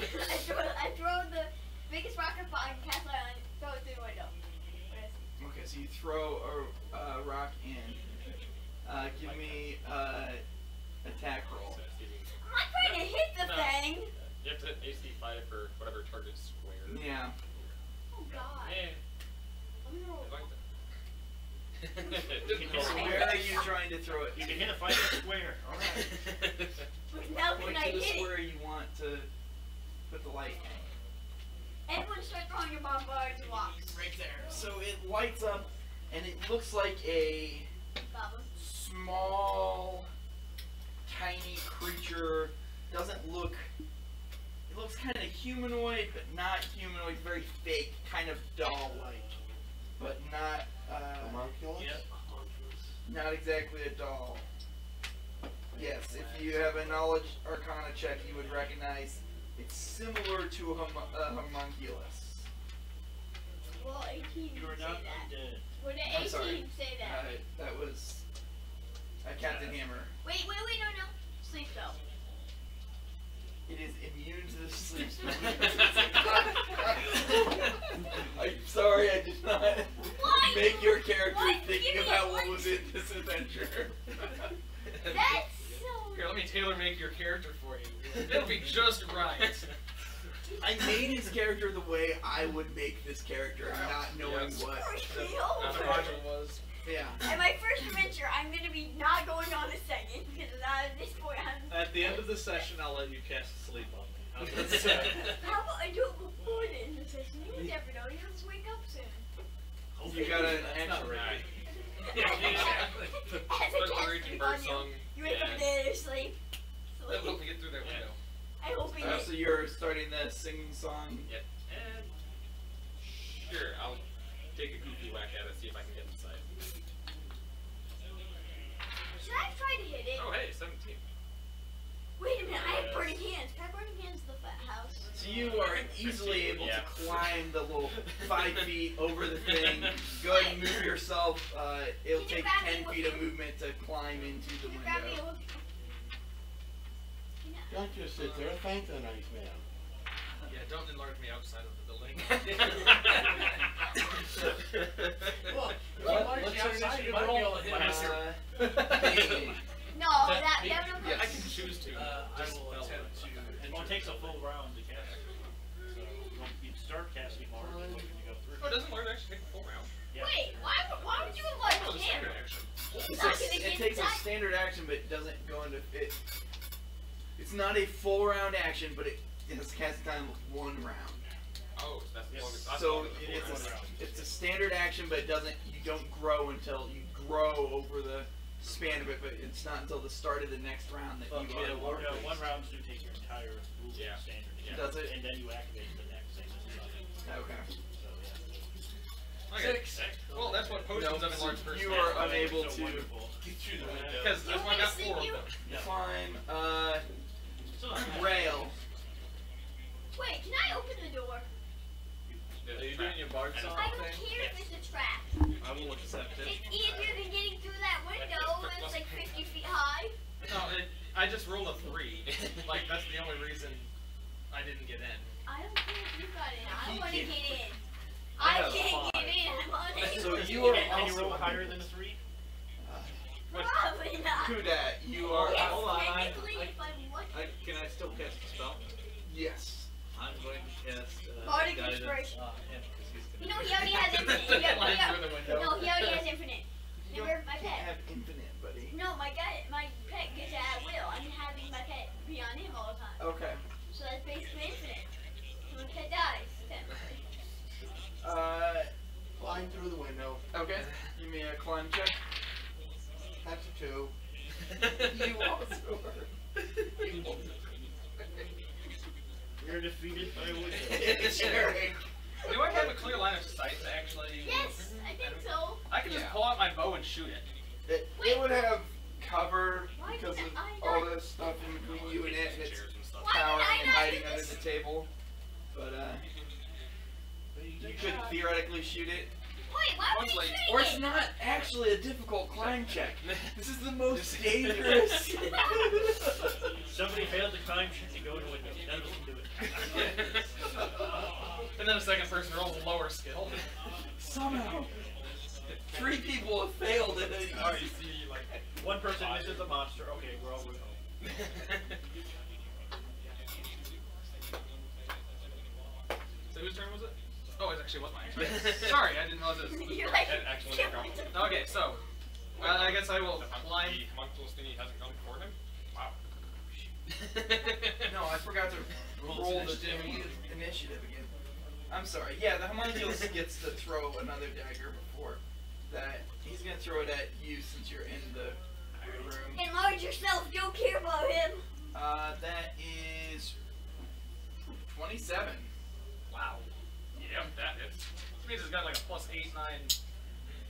throw the biggest rock I find, cast light on it, throw it through the window. Okay, so you throw a rock in. Give me attack roll. I'm not trying to hit the No. thing. You have to hit AC 5 for whatever target square. Yeah. Oh god. Hey, Let me roll. I like that. So where are you trying to throw it? You can hit a fighting square. Alright. But now Point can I to the hit it? square you want to put the light in. Everyone start throwing your bombard blocks. Right there. So it lights up, and it looks like a Goblin. small, tiny creature. Doesn't look. It looks kind of humanoid, but not humanoid. Very fake, kind of doll-like, but not. Homunculus? Not exactly a doll. Yes, if you have a knowledge arcana check, you would recognize it's similar to a homunculus. Well, 18 You are say not that. undead. Would I'm 18 sorry. say that? That was Captain Hammer. Wait, no. Sleep spell. It is immune to the sleep spell. I'm sorry, I did not Why? make your character Why? thinking Give me about a what one. was in this adventure. That's so. Here, let me tailor make your character for you. It'll be just right. I made his character the way I would make this character, not knowing Yes. what. Push me That's over. what Roger was. Yeah. At my first adventure, I'm gonna be not going on a second because at this point I'm. At the end of the session, I'll let you cast sleep on me. How's that sound? How about I do it before the end of the session? You never know. You'll just wake up soon. You got an That's not action. right. As a Start cast Raging sleep Bird on you. song. You wake up and in the sleep. Let's hope we get through that window. I hope he So you're starting the singing song. Yep. And sure, I'll take a goofy whack at it, see if I can get inside. Should I try to hit it? Oh, hey, 17. Wait a minute, I have burning hands. Can I burning hands the house? So you are easily able Yeah. to climb the little 5 feet over the thing. Go ahead and move yourself. It'll Can you take grab me 10 with feet of you? movement to climb into the Can you grab me window. Don't just sit there. Thank the nice man. Yeah, don't enlarge me outside of the building. Well, What? once you're outside, you What's might be your able to hit us. No, that me? never. Yeah, I can choose to. I will attempt to. Well, it takes a full round to cast it. So you start casting more than when you go through. Oh, doesn't Lord actually take a full round? Yeah. Wait, why would you enlarge Oh, the standard him? action. He's not gonna It get takes a that. standard action, but it doesn't go into it. It's not a full round action, but it has casting time of 1 round. Oh, so that's the Yes. longest. That's So the it's longest a, round. it's a standard action, but it doesn't. You don't grow until you grow over the span of it. But it's not until the start of the next round that you Yeah, unlock it. one rounds do take your entire rules Yeah. standard. Yeah. Does it? And then you activate the next thing. Okay. So yeah. Okay. Well, that's what potions of enlarged person. You are unable So to wonderful. Get through the window. Because that's why I got 4 of them. Yeah. climb So rail. Wait, can I open the door? Are you doing your bard song I don't thing? care if it's a trap. I will accept it. It's easier than getting through that window when it's like 50 feet high. No, I just rolled a 3. Like, that's the only reason I didn't get in. I don't care if you got in. I He want to can't. get in. I I have can't 5. get in. I'm unable So to you get are in. Can you also roll higher than a 3? Probably not. Kudat, you are. Yes, hold on, technically, if I'm lucky. Can I still cast a spell? Yes. I'm going to cast Bardic guidance Inspiration. on him because he's You going know, he already has infinite. Line through the window. No, he already has infinite. You Remember my can't pet? have infinite, buddy. No, my pet gets it at will. I'm having my pet be on him all the time. Okay. So that's basically infinite. So my pet dies, technically. Flying through the window. Okay. Give me a climb check. That's a 2. You also are. You're defeated by a window. Eric. Do I have a clear line of sight to actually... Yes, I think so. I can just Yeah. pull out my bow and shoot it. It would have cover Why because did of I all not- the stuff in between you and it, and it's Chairs and stuff. Why did towering I and not hiding do under this? the table. But you could theoretically shoot it. Wait, why would Once he late. shoot Or it's it? not actually a difficult climb check. This is the most dangerous. Somebody failed to climb check to go to a window. None of us can do it. And then a second person rolls a lower skill. Somehow. 3 people have failed at it. Oh, you see, like... One person misses a monster. Okay, we're all with home. So whose turn was it? Oh, it actually was mine. Sorry, I didn't realize it was... You're like, It actually can't was wait to- gone. Okay, so... I guess I will climb... The homunculus thingy hasn't gone before him? Wow. No, I forgot to roll the initiative again. I'm sorry. Yeah, the homunculus gets to throw another dagger before that. He's gonna throw it at you since you're in the room. Enlarge yourself, don't care about him. That is 27. Wow. Yep, that hits. Which means it's got like a plus 8, 9...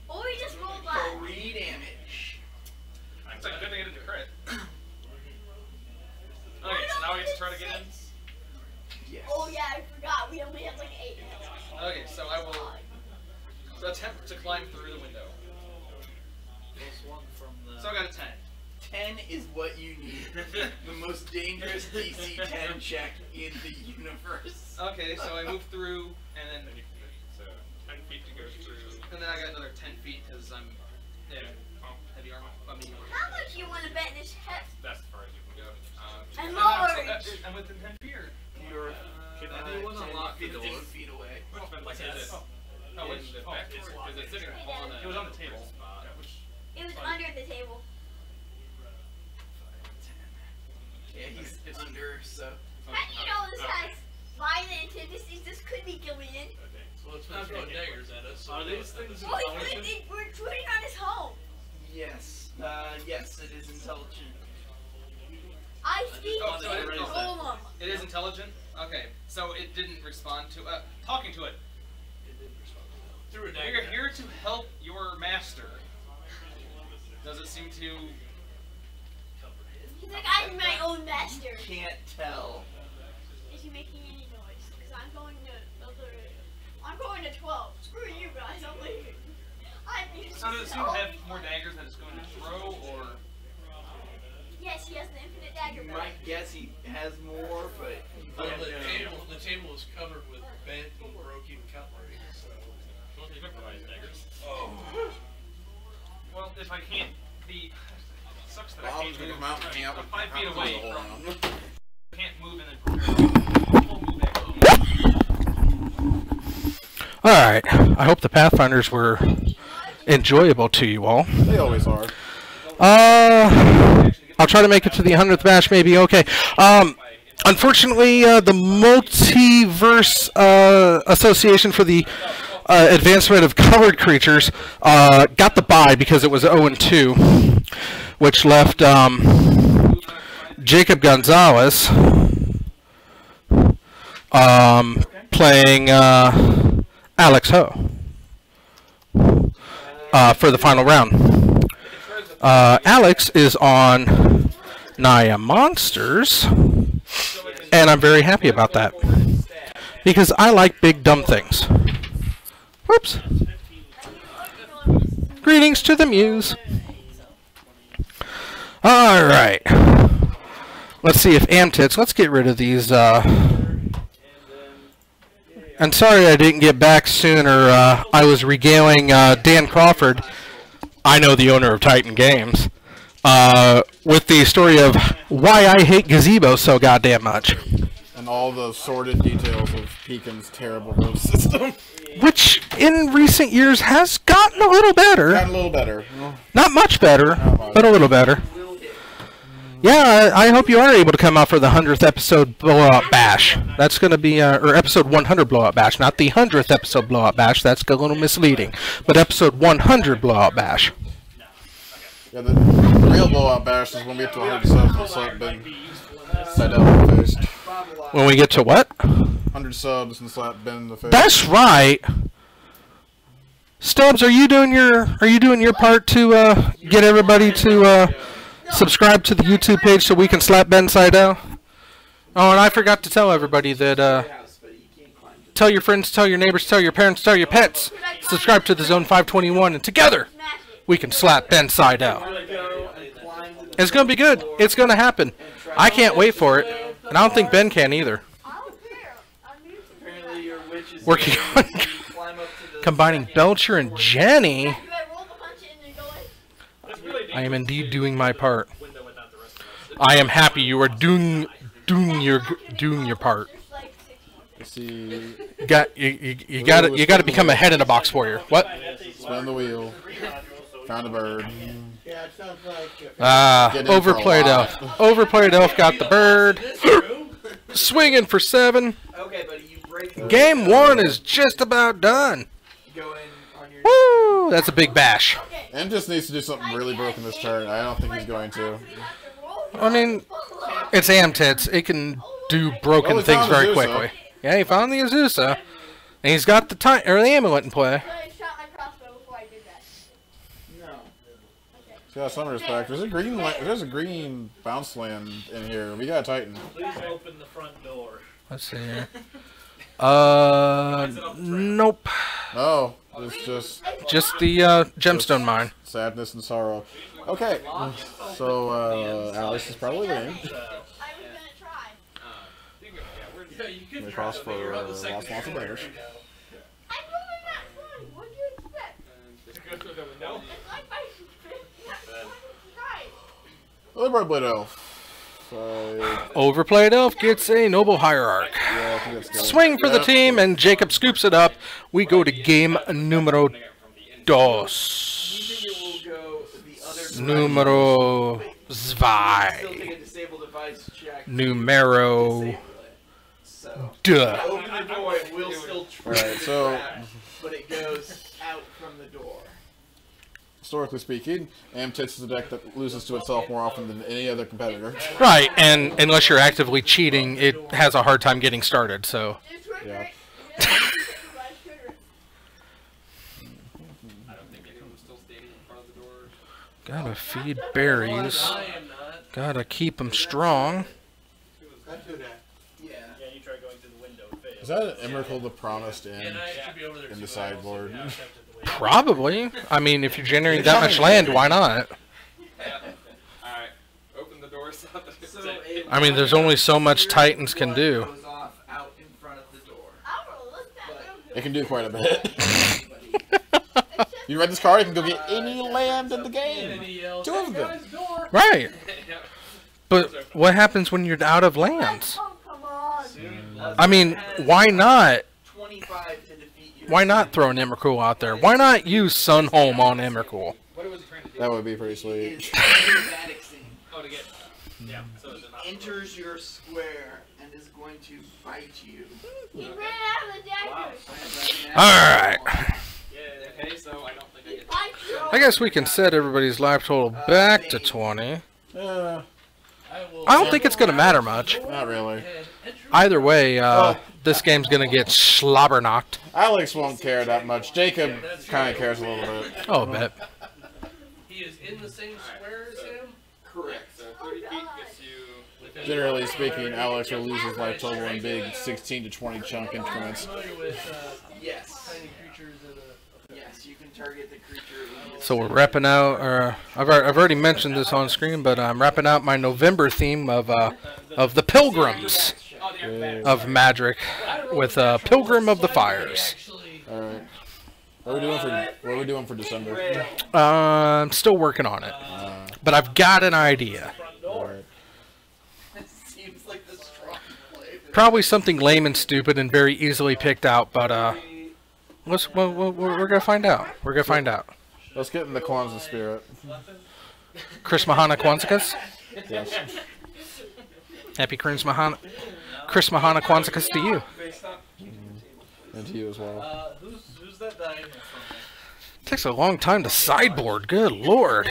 Or he just rolled that. 3 damage. It's like a good thing I didn't crit. Okay, so now we get to try to get in. Yes. Oh yeah, I forgot. We only have like 8. Okay, so I will attempt to climb through the window. Plus 1 from the... So I got a 10. 10 is what you need. The most dangerous DC 10 check in the universe. Okay, so I move through, and then So, 10 feet to go through. and then I got another 10 feet because I'm heavy armor. I mean, How much you want to bet this hat? That's as far as you can go. Enlarge. I'm within 10 feet. You're Can anyone 10, unlock the 15 door? feet away. Which one Like is it? this. Oh, In it's the back back door? door. Is it sitting on a... It was on the table. spot? Which... It was under the table. Yeah, he's under, so. How do you know this has violent tendencies? This could be Gillian. Well, it's been throwing daggers at us. So Are these things Oh, intelligent? we're shooting on his home. Yes. Yes, it is intelligent. I speak Oh, so in it is- Golem. It is intelligent? Okay, so it didn't respond to, talking to it. Threw a We dagger. are here to help your master. Does it seem to... He's like, I'm my own master. Can't tell. Is he making any noise? Because I'm going to another. I'm going to 12. Screw you guys, I'm leaving. I'm used So does it seem to have more daggers that it's going to throw, or... Yes, he has an infinite dagger. You might guess he has more, but you Well, can't know. the table is covered with bent and broken cutlery, so. Don't think improvise daggers. Oh. Well, if I can't be, it sucks that I Bob's can't gonna move. come out and hang out I'm with 5 feet the away whole from. round. Can't move and then full move back. Alright, I hope the Pathfinders were enjoyable to you all. They always are. I'll try to make it to the 100th bash, maybe. Okay. Unfortunately, the Multiverse Association for the Advancement of Colored Creatures got the bye because it was 0-2, which left Jacob Gonzalez playing Alex Ho for the final round. Alex is on Naya Monsters, and I'm very happy about that because I like big dumb things. Whoops. Greetings to the Muse. Alright. Let's see if Amtits, let's get rid of these, I'm sorry I didn't get back sooner. I was regaling Dan Crawford, I know the owner of Titan Games, with the story of why I hate gazebo so goddamn much. And all the sordid details of Pekin's terrible move system. Which, in recent years, has gotten a little better. Gotten a little better. Not much better, but a little better. Yeah, I hope you are able to come out for the 100th episode Blowout Bash. That's going to be, or episode 100 Blowout Bash, not the 100th episode Blowout Bash. That's a little misleading. But episode 100 Blowout Bash. Yeah, the real blowout bash is when we get to 100 subs and Slap Ben side out in the face. When we get to what? 100 subs and Slap Ben in the face. That's right. Stubbs, are you doing your part to get everybody to subscribe to the YouTube page so we can slap Ben side out? Oh, and I forgot to tell everybody that tell your friends, tell your neighbors, tell your parents, tell your pets. Subscribe to the Zone 521, and together we can slap Ben side out. It's gonna be good. It's gonna happen. I can't wait for it, and I don't think Ben can either. Working on combining Belcher and Jenny. I am indeed doing my part. I am happy you are doing your part. See, You gotta become a head in a box warrior. What? spin the wheel. Found a bird. Yeah, it sounds like Overplayed elf. Overplayed elf got the bird. Swinging for 7. Okay, buddy, you break Game 1 is just about done. go in on your Woo! That's a big bash. And just needs to do something really broken this turn. I don't think he's going to. I mean, it's Amtits. It can do broken Well, he things found very Azusa. quickly. Yeah, he found the Azusa. And he's got the time or the amulet in play. I shot my crossbow before I did that. no. Yeah, some respect. There's a green bounce land in here. We got a Titan. Please open the front door. Let's see here. Nope. No, it's just The gemstone mine. sadness and sorrow. Okay, so Alex is probably winning. I was gonna try. Yeah, you could May try cost to for figure out the lots second and lots of door. bears. I'm moving that one. What do you expect? Go through the window. It's like my right. Overplayed elf. So, Overplayed elf gets a noble hierarch. yeah, I think that's good. Swing for the Yep. team, and Jacob scoops it up. We go to game numero dos. You think it will go the other direction? Numero Still zwei. take a disable device check. Numero Disable it. So duh. open the door, it will still trigger Alright, the so- crash, but it goes out from the door. Historically speaking, Amtits is a deck that loses to itself more often than any other competitor. Right, and unless you're actively cheating, it has a hard time getting started. So Yeah. gotta feed berries. I am not. Gotta keep them strong. Let's do that. Yeah. Yeah, you try going through the window. It fails. Is that an Emrakul the Promised And in I should be over there the too, sideboard? but I also- Probably. I mean, if you're generating that much land, why not? Alright, open the door. worse out than So it. a I mean, there's only so much Titans can do. goes off out in front of the door. It can do quite a bit. You read this card, you can go get any land in the game. And he yells, 2 of them. "Guy's door!" Right. Yeah. But what happens when you're out of lands? Oh, come on. I mean, why not? 25 to defeat you. Why not throw an Emrakul out there? Why not use Sunhome on Emrakul? What was he trying to do? That would be pretty Is sweet. a dramatic scene. Oh, to get. Yeah. So it's not. Enters your square and is going to bite you. He ran out of the daggers. Alright. Yeah. Okay. So I don't think I get. I guess we can set everybody's life total back to 20. Uh, I don't think it's going to matter much. not really. Either way, this game's going to get slobber knocked. Alex won't care that much. Jacob kind of cares a little bit. Oh, a bit. He is in the same square as him. Correct. So 30 feet gets you. Generally speaking, Alex will lose his life total in big 16 to 20 chunk increments. Familiar with Yes. tiny creatures in a. Yes, you can target the creature. So we're wrapping out, I've already mentioned this on screen, but I'm wrapping out my November theme of the Pilgrims of Madric with Pilgrim of the Fires. Alright. What are we doing for December? I'm still working on it, but I've got an idea. Alright. Seems like the strong play. Probably something lame and stupid and very easily picked out, but we're gonna find out. We're gonna find out. Let's get in the Kwanzaa spirit. Chris Mahana Kwanzaakas. Yes. Happy Chris Mahana Kwanzaakas to you. And to you as well. Who's that diagonal from? Takes a long time to sideboard. Good lord.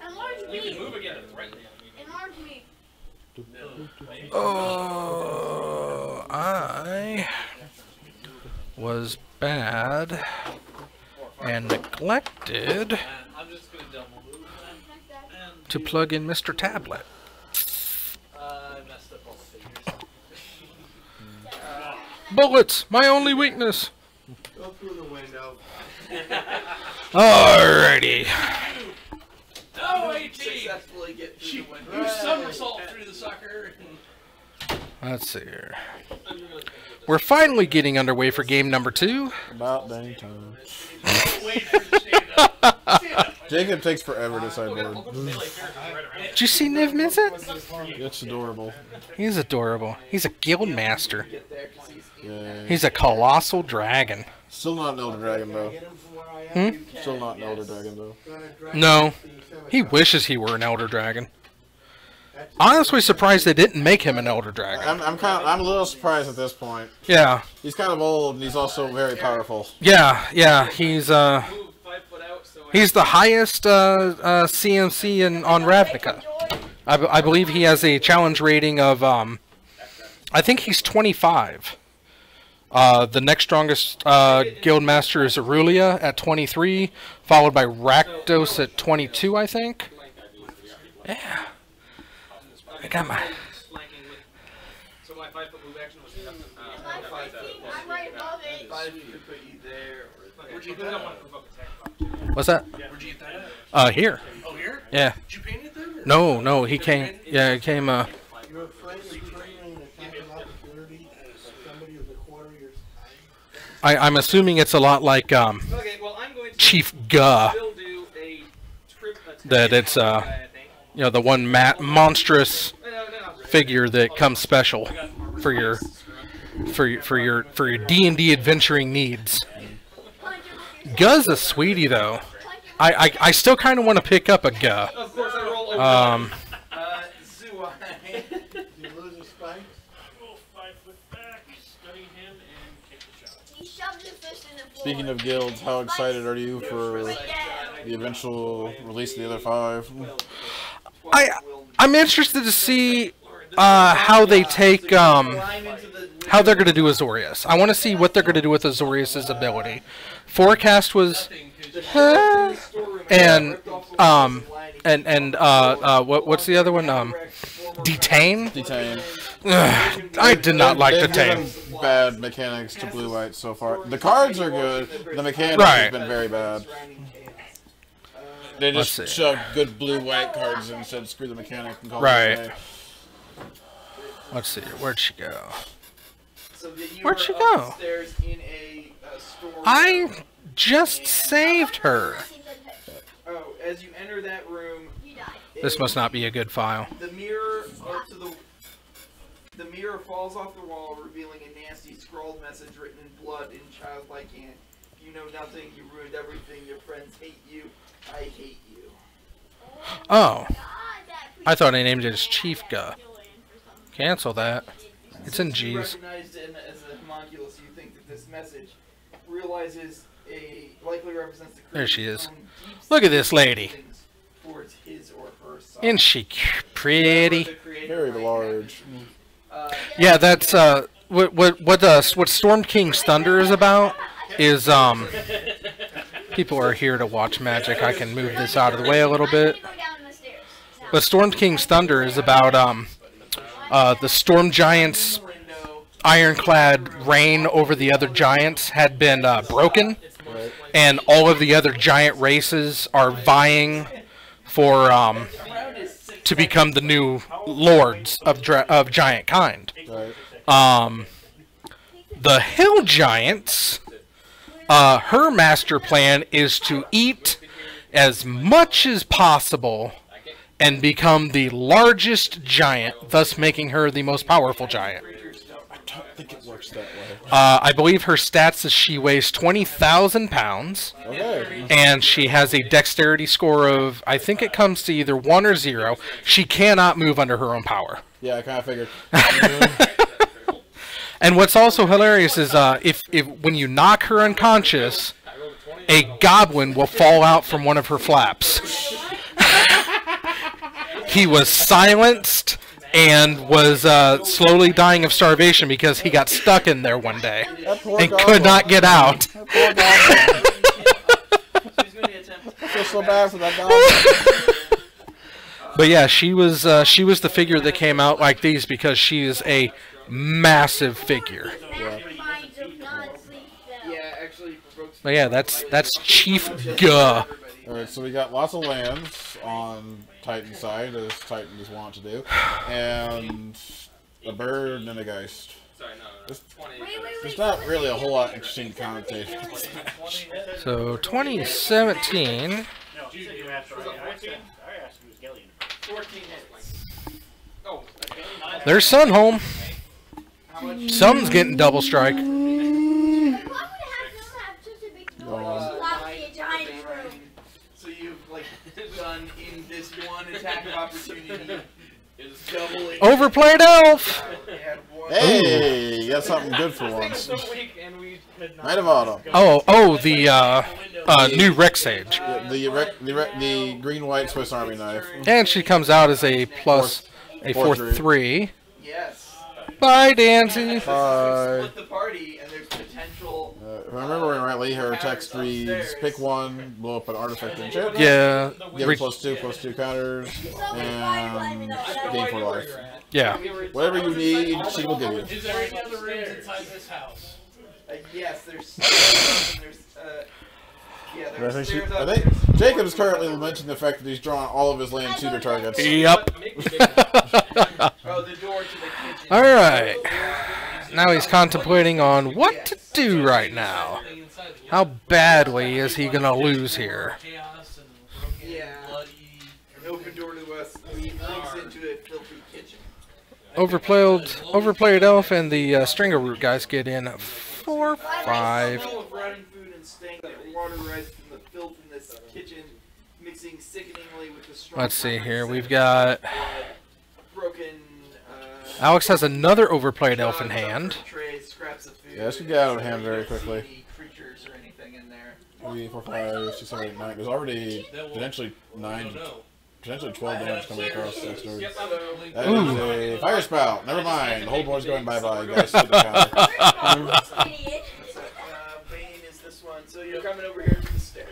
Enlarge You can me. move again to threaten the enemy. Enlarge me. Oh, I was bad and neglected I'm just gonna double move. And to plug in Mr. Tablet. I messed up all the figures. Bullets, my only weakness. Go through the window. Alrighty. Oh, 18! Successfully get through the window. You somersault through the sucker. Let's see here. We're finally getting underway for game number 2. About dang time. Wait for it to stand up. Jacob takes forever to sideboard. Did you see Niv Mizzet? It's adorable. He's adorable. He's a guild master. Get there 'cause he's Yeah. He's a colossal dragon. Still not an Elder Dragon, though. Get him from where I am. Hmm? Still not an Elder Dragon, though. Gonna drag No. him to the cemetery. He wishes he were an Elder Dragon. Honestly surprised they didn't make him an Elder Dragon. I'm a little surprised at this point. Yeah. He's kind of old, and he's also very powerful. Yeah, he's Move 5 foot out so I he's the highest CMC on Ravnica. I believe he has a challenge rating of I think he's 25. The next strongest guild master is Aurelia at 23, followed by Rakdos at 22, I think. Yeah. I got my flanking with. So my 5 foot move action was enough. I'm right above it. 5 to put you there. Where'd you I don't want to provoke attack. What's that? Where'd you get that at? Here. Oh, here? Yeah. Did you paint it then? No, he came. Yeah, he came. You're afraid of triggering an attack of opportunity for somebody who's a quarter your size? I'm assuming it's a lot like Okay, well I'm going to Chief Guh. still do a trip attack. That it's the one monstrous figure that comes special for your D&D adventuring needs. Guh's a sweetie though. I still kind of want to pick up a Guh. Of course I roll over. Zuai. Did you lose a spike? Go 5 foot back, study him, and take the shot. He shoved his fist in the floor. Speaking of guilds, how excited are you for Right down. the eventual release of the other 5? I'm interested to see how they take how they're gonna do Azorius. I want to see what they're gonna do with Azorius's ability. Forecast was, and what's the other one? Detain. Detain. I did not like They've Detain. given bad mechanics to Blue White so far. The cards are good. The mechanics Right. have been very bad. They Let's just see. shove good blue-white cards and said screw the mechanic and call Right. it a day. Let's see. Where'd she go? So that you Where'd were she go? upstairs in a store. I just saved her. Oh, as you enter that room, You die. This must not be a good file. the mirror the mirror falls off the wall, revealing a nasty scrawled message written in blood in childlike hand. You know nothing. You ruined everything. Your friends hate you. I hate you. Oh, I thought I named it as Chief Guh. Cancel that. It's in Since you G's. recognized it as a homunculus, you think that this message realizes likely represents the There she creator's is. own deep Look at this lady. feelings towards his or her son. Isn't she pretty? The creator Very might large. Yeah, that's what Storm King's Thunder is about. Is people are here to watch magic. I can move this out of the way a little bit. But Storm King's Thunder is about the Storm Giants' ironclad reign over the other giants had been broken, and all of the other giant races are vying for to become the new lords of giant kind. Right. The Hill Giants, her master plan is to eat as much as possible and become the largest giant, thus making her the most powerful giant. I don't think it works that way. I believe her stats is she weighs 20,000 pounds, Okay. and she has a dexterity score of, I think it comes to either 1 or 0. She cannot move under her own power. Yeah, I kind of figured. And what's also hilarious is if when you knock her unconscious, a goblin will fall out from one of her flaps. He was silenced and was slowly dying of starvation because he got stuck in there one day That poor and goblin. could not get out. That poor goblin. She's going to attempt. I feel so bad for that goblin. But yeah, she was the figure that came out like these because she is a massive figure. Yeah, actually provokes. But yeah, that's Chief Guh. Alright, so we got lots of lands on Titan's side, as Titans want to do, and a bird and a geist. Sorry, no. There's, 20. there's not really a whole lot of interesting connotation. So 2017. No, you asked already. I asked who was Gillian. 14 hits. Oh, There's Sunholm. How much? Something's getting double strike. So you've like done in this one attack of opportunity is double it. Overplayed elf. You had one. Hey, you got something good for once. Night of Autumn. Oh, the new Rex Sage. The green-white Swiss Army knife. And she comes out as a plus a Fourth 4/3. Yes. Bye, Dancy. Bye. Split the party, and there's potential. If I'm remembering rightly, her text reads, pick one, blow up an artifact and chip. Yeah. Give it +2/+2 counters, and gain for life. Yeah. Whatever you need, she will give you. Is there any other rooms inside this house? Yes, there's. There's. Yeah, I there's think, stairs I up think there. Jacob's currently mentioning the fact that he's drawn all of his land tutor targets. Yep. Oh, the door to the kitchen. All right. Now he's contemplating on what to do right now. How badly is he gonna lose here? Chaos and broken, Yeah. bloody. An open door to us leads into a filthy kitchen. Overplayed elf and the stringer root guys get in 4/5. The smell of rotting food and stank that water rises from the filth in this kitchen, mixing sickeningly with the strong. Let's see here. We've got broken. Alex has another overplayed elf in hand. Trays, scraps of food. Yeah, this could get out of hand very quickly. Any creatures or anything in there. 3, 4, 5, 6, 7, 8, 9. There's already potentially 9, potentially 12 damage coming across this door. That is a fire spout. Never mind. The whole board's going bye-bye. Guys, take the counter. Idiot. Bane is this one. So you're coming over here to the stairs.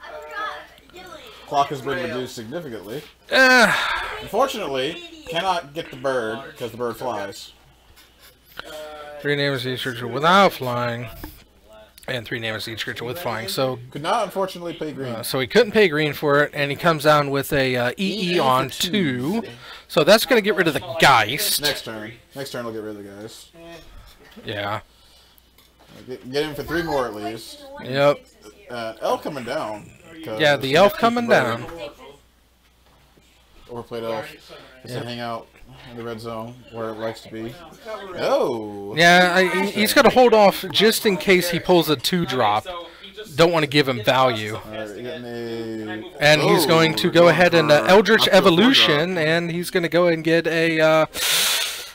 I forgot. Gillian. Clock has been reduced significantly. Unfortunately, cannot get the bird because the bird flies. 3 names each creature without flying. And 3 damage to each creature with flying. So Could not, unfortunately, pay green. so he couldn't pay green for it, and he comes down with a EE on 2. So that's going to get rid of the Geist. Next turn. Next turn, we'll get rid of the guys. Yeah. Get him for 3 more at least. Yep. Elf coming down. Yeah, the elf coming down. Overplayed elf. It's to hang out in the red zone where it likes to be. Oh! Yeah, he's got to hold off just in case he pulls a 2-drop. Don't want to give him value. And he's going to go ahead and Eldritch Evolution, and he's going to go and get a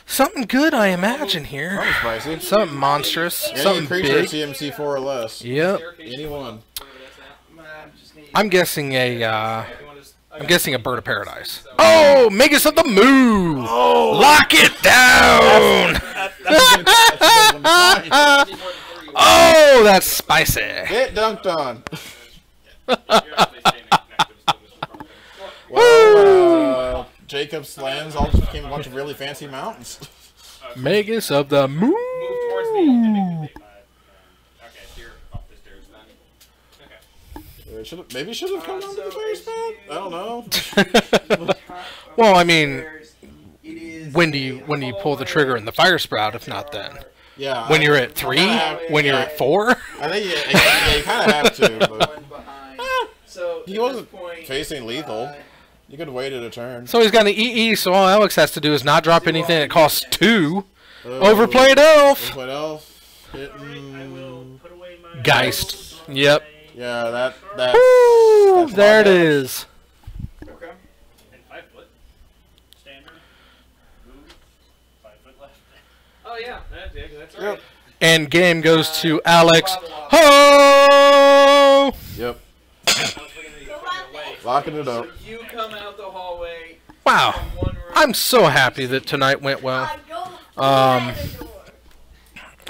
something good, I imagine here. Spicy. Something monstrous. Any Something creature big. CMC 4 or less. Yep. Anyone. I'm guessing a Bird of Paradise. Oh, Magus of the Moo! Oh. Lock it down! Oh, that's spicy. Get dunked on. Woo! Jacob Slams all just became a bunch of really fancy mountains. Magus of the Moo! Maybe should have come on to the fire spell? I don't know. Well, I mean, when do you pull the trigger in the fire sprout? If not then, Yeah. when you're at 3, when you're at 4. I think you kind of have to. But he wasn't facing lethal. You could have waited a turn. So he's got an EE. So all Alex has to do is not drop anything that costs 2. Overplayed elf. Overplayed elf. Geist. Yep. Yeah, Woo! that's There it my is. Okay. And 5 foot. Standard. Move. 5 foot left. Oh yeah, that's right. And game goes to Alex. Ho! Yep. Locking it up. So you come out the hallway. Wow. from one room. I'm so happy that tonight went well. Oh,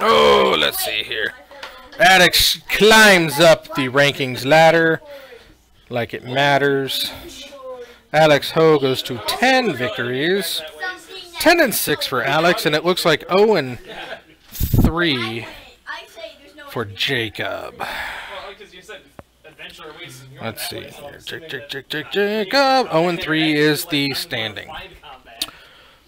Oh, let's see here. Alex climbs up the rankings ladder like it matters. Alex Ho goes to 10 victories. 10-6 for Alex, and it looks like 0-3 for Jacob. Well, because you said adventure awaits in your Let's see that way, so here. I'm assuming Jacob. 0-3 is the standing.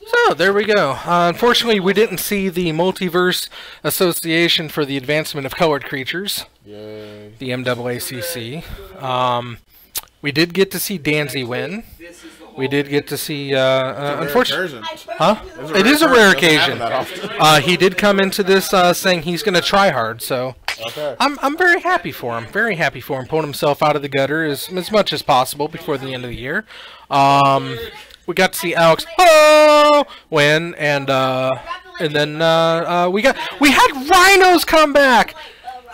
So, there we go. Unfortunately, we didn't see the Multiverse Association for the Advancement of Colored Creatures, Yay. the MAACC. We did get to see Danzy win. We did get to see, unfortunately, huh? It is a rare occasion. He did come into this saying he's going to try hard, so Okay. I'm very happy for him. Very happy for him. Pulling himself out of the gutter as much as possible before the end of the year. We got to see Alex win, and then we had Rhinos come back.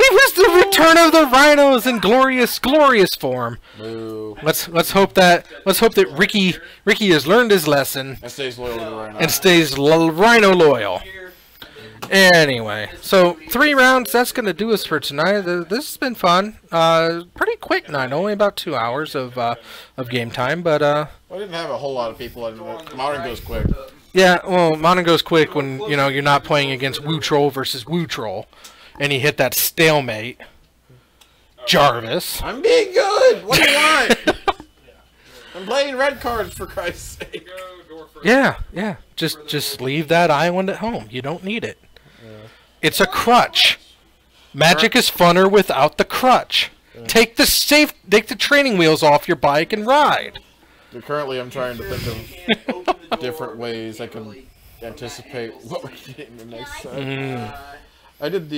It was the return of the Rhinos in glorious form. Boo. Let's hope that Ricky has learned his lesson And stays loyal to the Rhino. and stays Rhino loyal. Anyway, so 3 rounds. That's gonna do us for tonight. This has been fun. Pretty quick night. Only about 2 hours of game time, but We didn't have a whole lot of people, and Modern goes quick. yeah. Well, Modern goes quick when you're not playing against Woo Troll versus Woo Troll, and he hit that stalemate. Jarvis. I'm being good! What do you want? I'm playing red cards, for Christ's sake. Yeah. Just leave that island at home. You don't need it. It's a crutch. Magic is funner without the crutch. Take the training wheels off your bike and ride. Currently, I'm trying to think of different ways I can anticipate what we're getting the next time. I did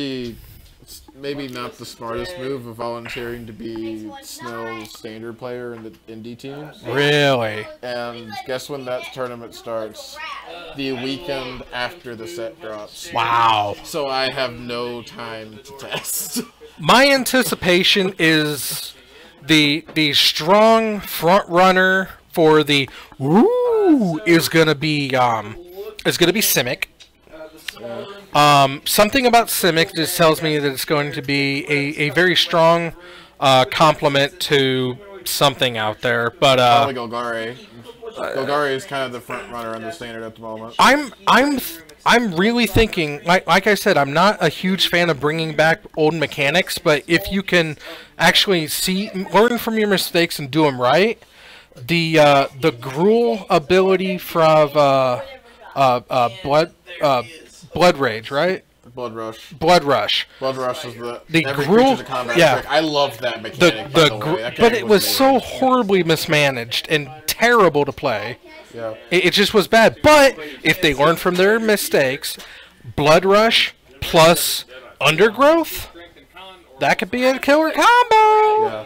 maybe not the smartest move of volunteering to be Snell's standard player in the D team. Really? And guess when that tournament starts? The weekend after the set drops. Wow. So I have no time to test. My anticipation is the strong front runner for the woo is gonna be Simic. Something about Simic just tells me that it's going to be a very strong complement to something out there. But Probably Golgari. Golgari is kind of the front runner on the standard at the moment. I'm really thinking, like I said, I'm not a huge fan of bringing back old mechanics, but if you can actually learn from your mistakes and do them right, the Gruul ability from Blood Rage, right? Blood Rush. Blood Rush. Blood Rush is the Gruul. Yeah, I love that mechanic. But it was so horribly mismanaged and terrible to play. Yeah. It just was bad. But if they learn from their mistakes, Blood Rush plus Undergrowth, that could be a killer combo. Yeah.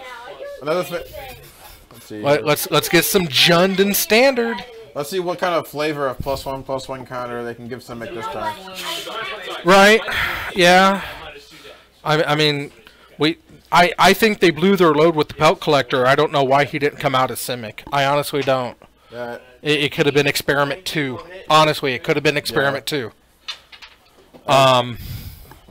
Another thing. Let's see. Let's get some Jund in standard. Let's see what kind of flavor of +1/+1 counter they can give Simic this time. Right. Yeah. I mean, I think they blew their load with the Pelt Collector. I don't know why he didn't come out as Simic. I honestly don't. Yeah. It could have been Experiment 2. Honestly, it could have been Experiment 2.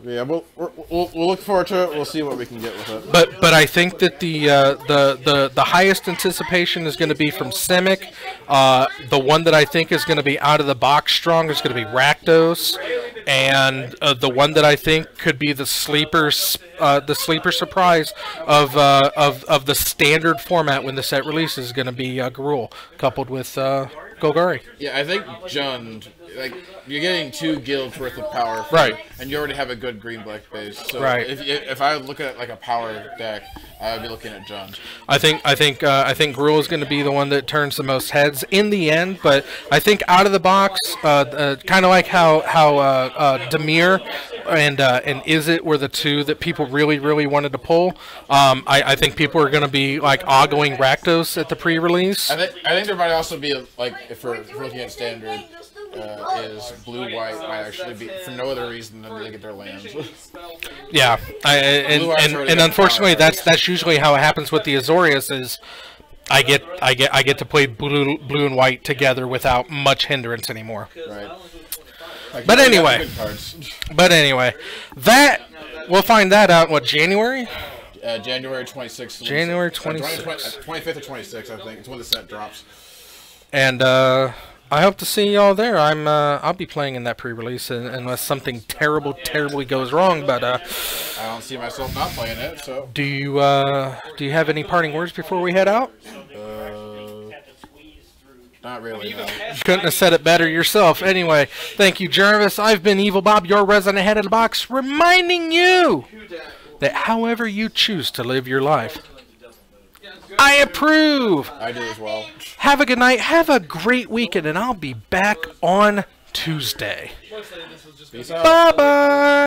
Yeah, we'll look forward to it. We'll see what we can get with it. But I think that the highest anticipation is going to be from Simic. The one that I think is going to be out of the box strong is going to be Rakdos, and the one that I think could be the sleeper surprise of the standard format when the set releases is going to be Gruul coupled with Golgari. Yeah, I think Jund, like, you're getting 2 guilds worth of power, right? And you already have a good green-black base. So right. If I look at like a power deck, I would be looking at Jund. I think Gruul is going to be the one that turns the most heads in the end. But I think out of the box, kind of like how Dimir and Izzet were the 2 that people really wanted to pull. I think people are going to be like ogling Rakdos at the pre-release. I think there might also be like if we're looking at standard. Is blue-white might actually be for no other reason than they get their lands. Yeah, and unfortunately that's usually how it happens with the Azorius is I get to play blue and white together without much hindrance anymore. Right. But anyway, that we'll find that out what January. January 26th. January 26th. 25th or 26th, I think. It's when the set drops. And I hope to see y'all there. I'll be playing in that pre-release unless something terribly goes wrong. But I don't see myself not playing it. So do you have any parting words before we head out? Not really. No. Couldn't have said it better yourself. Anyway, thank you, Jarvis. I've been Evil Bob, your resident head of the box, reminding you that however you choose to live your life, I approve. I do as well. Have a good night. Have a great weekend, and I'll be back on Tuesday. Peace out. Bye-bye.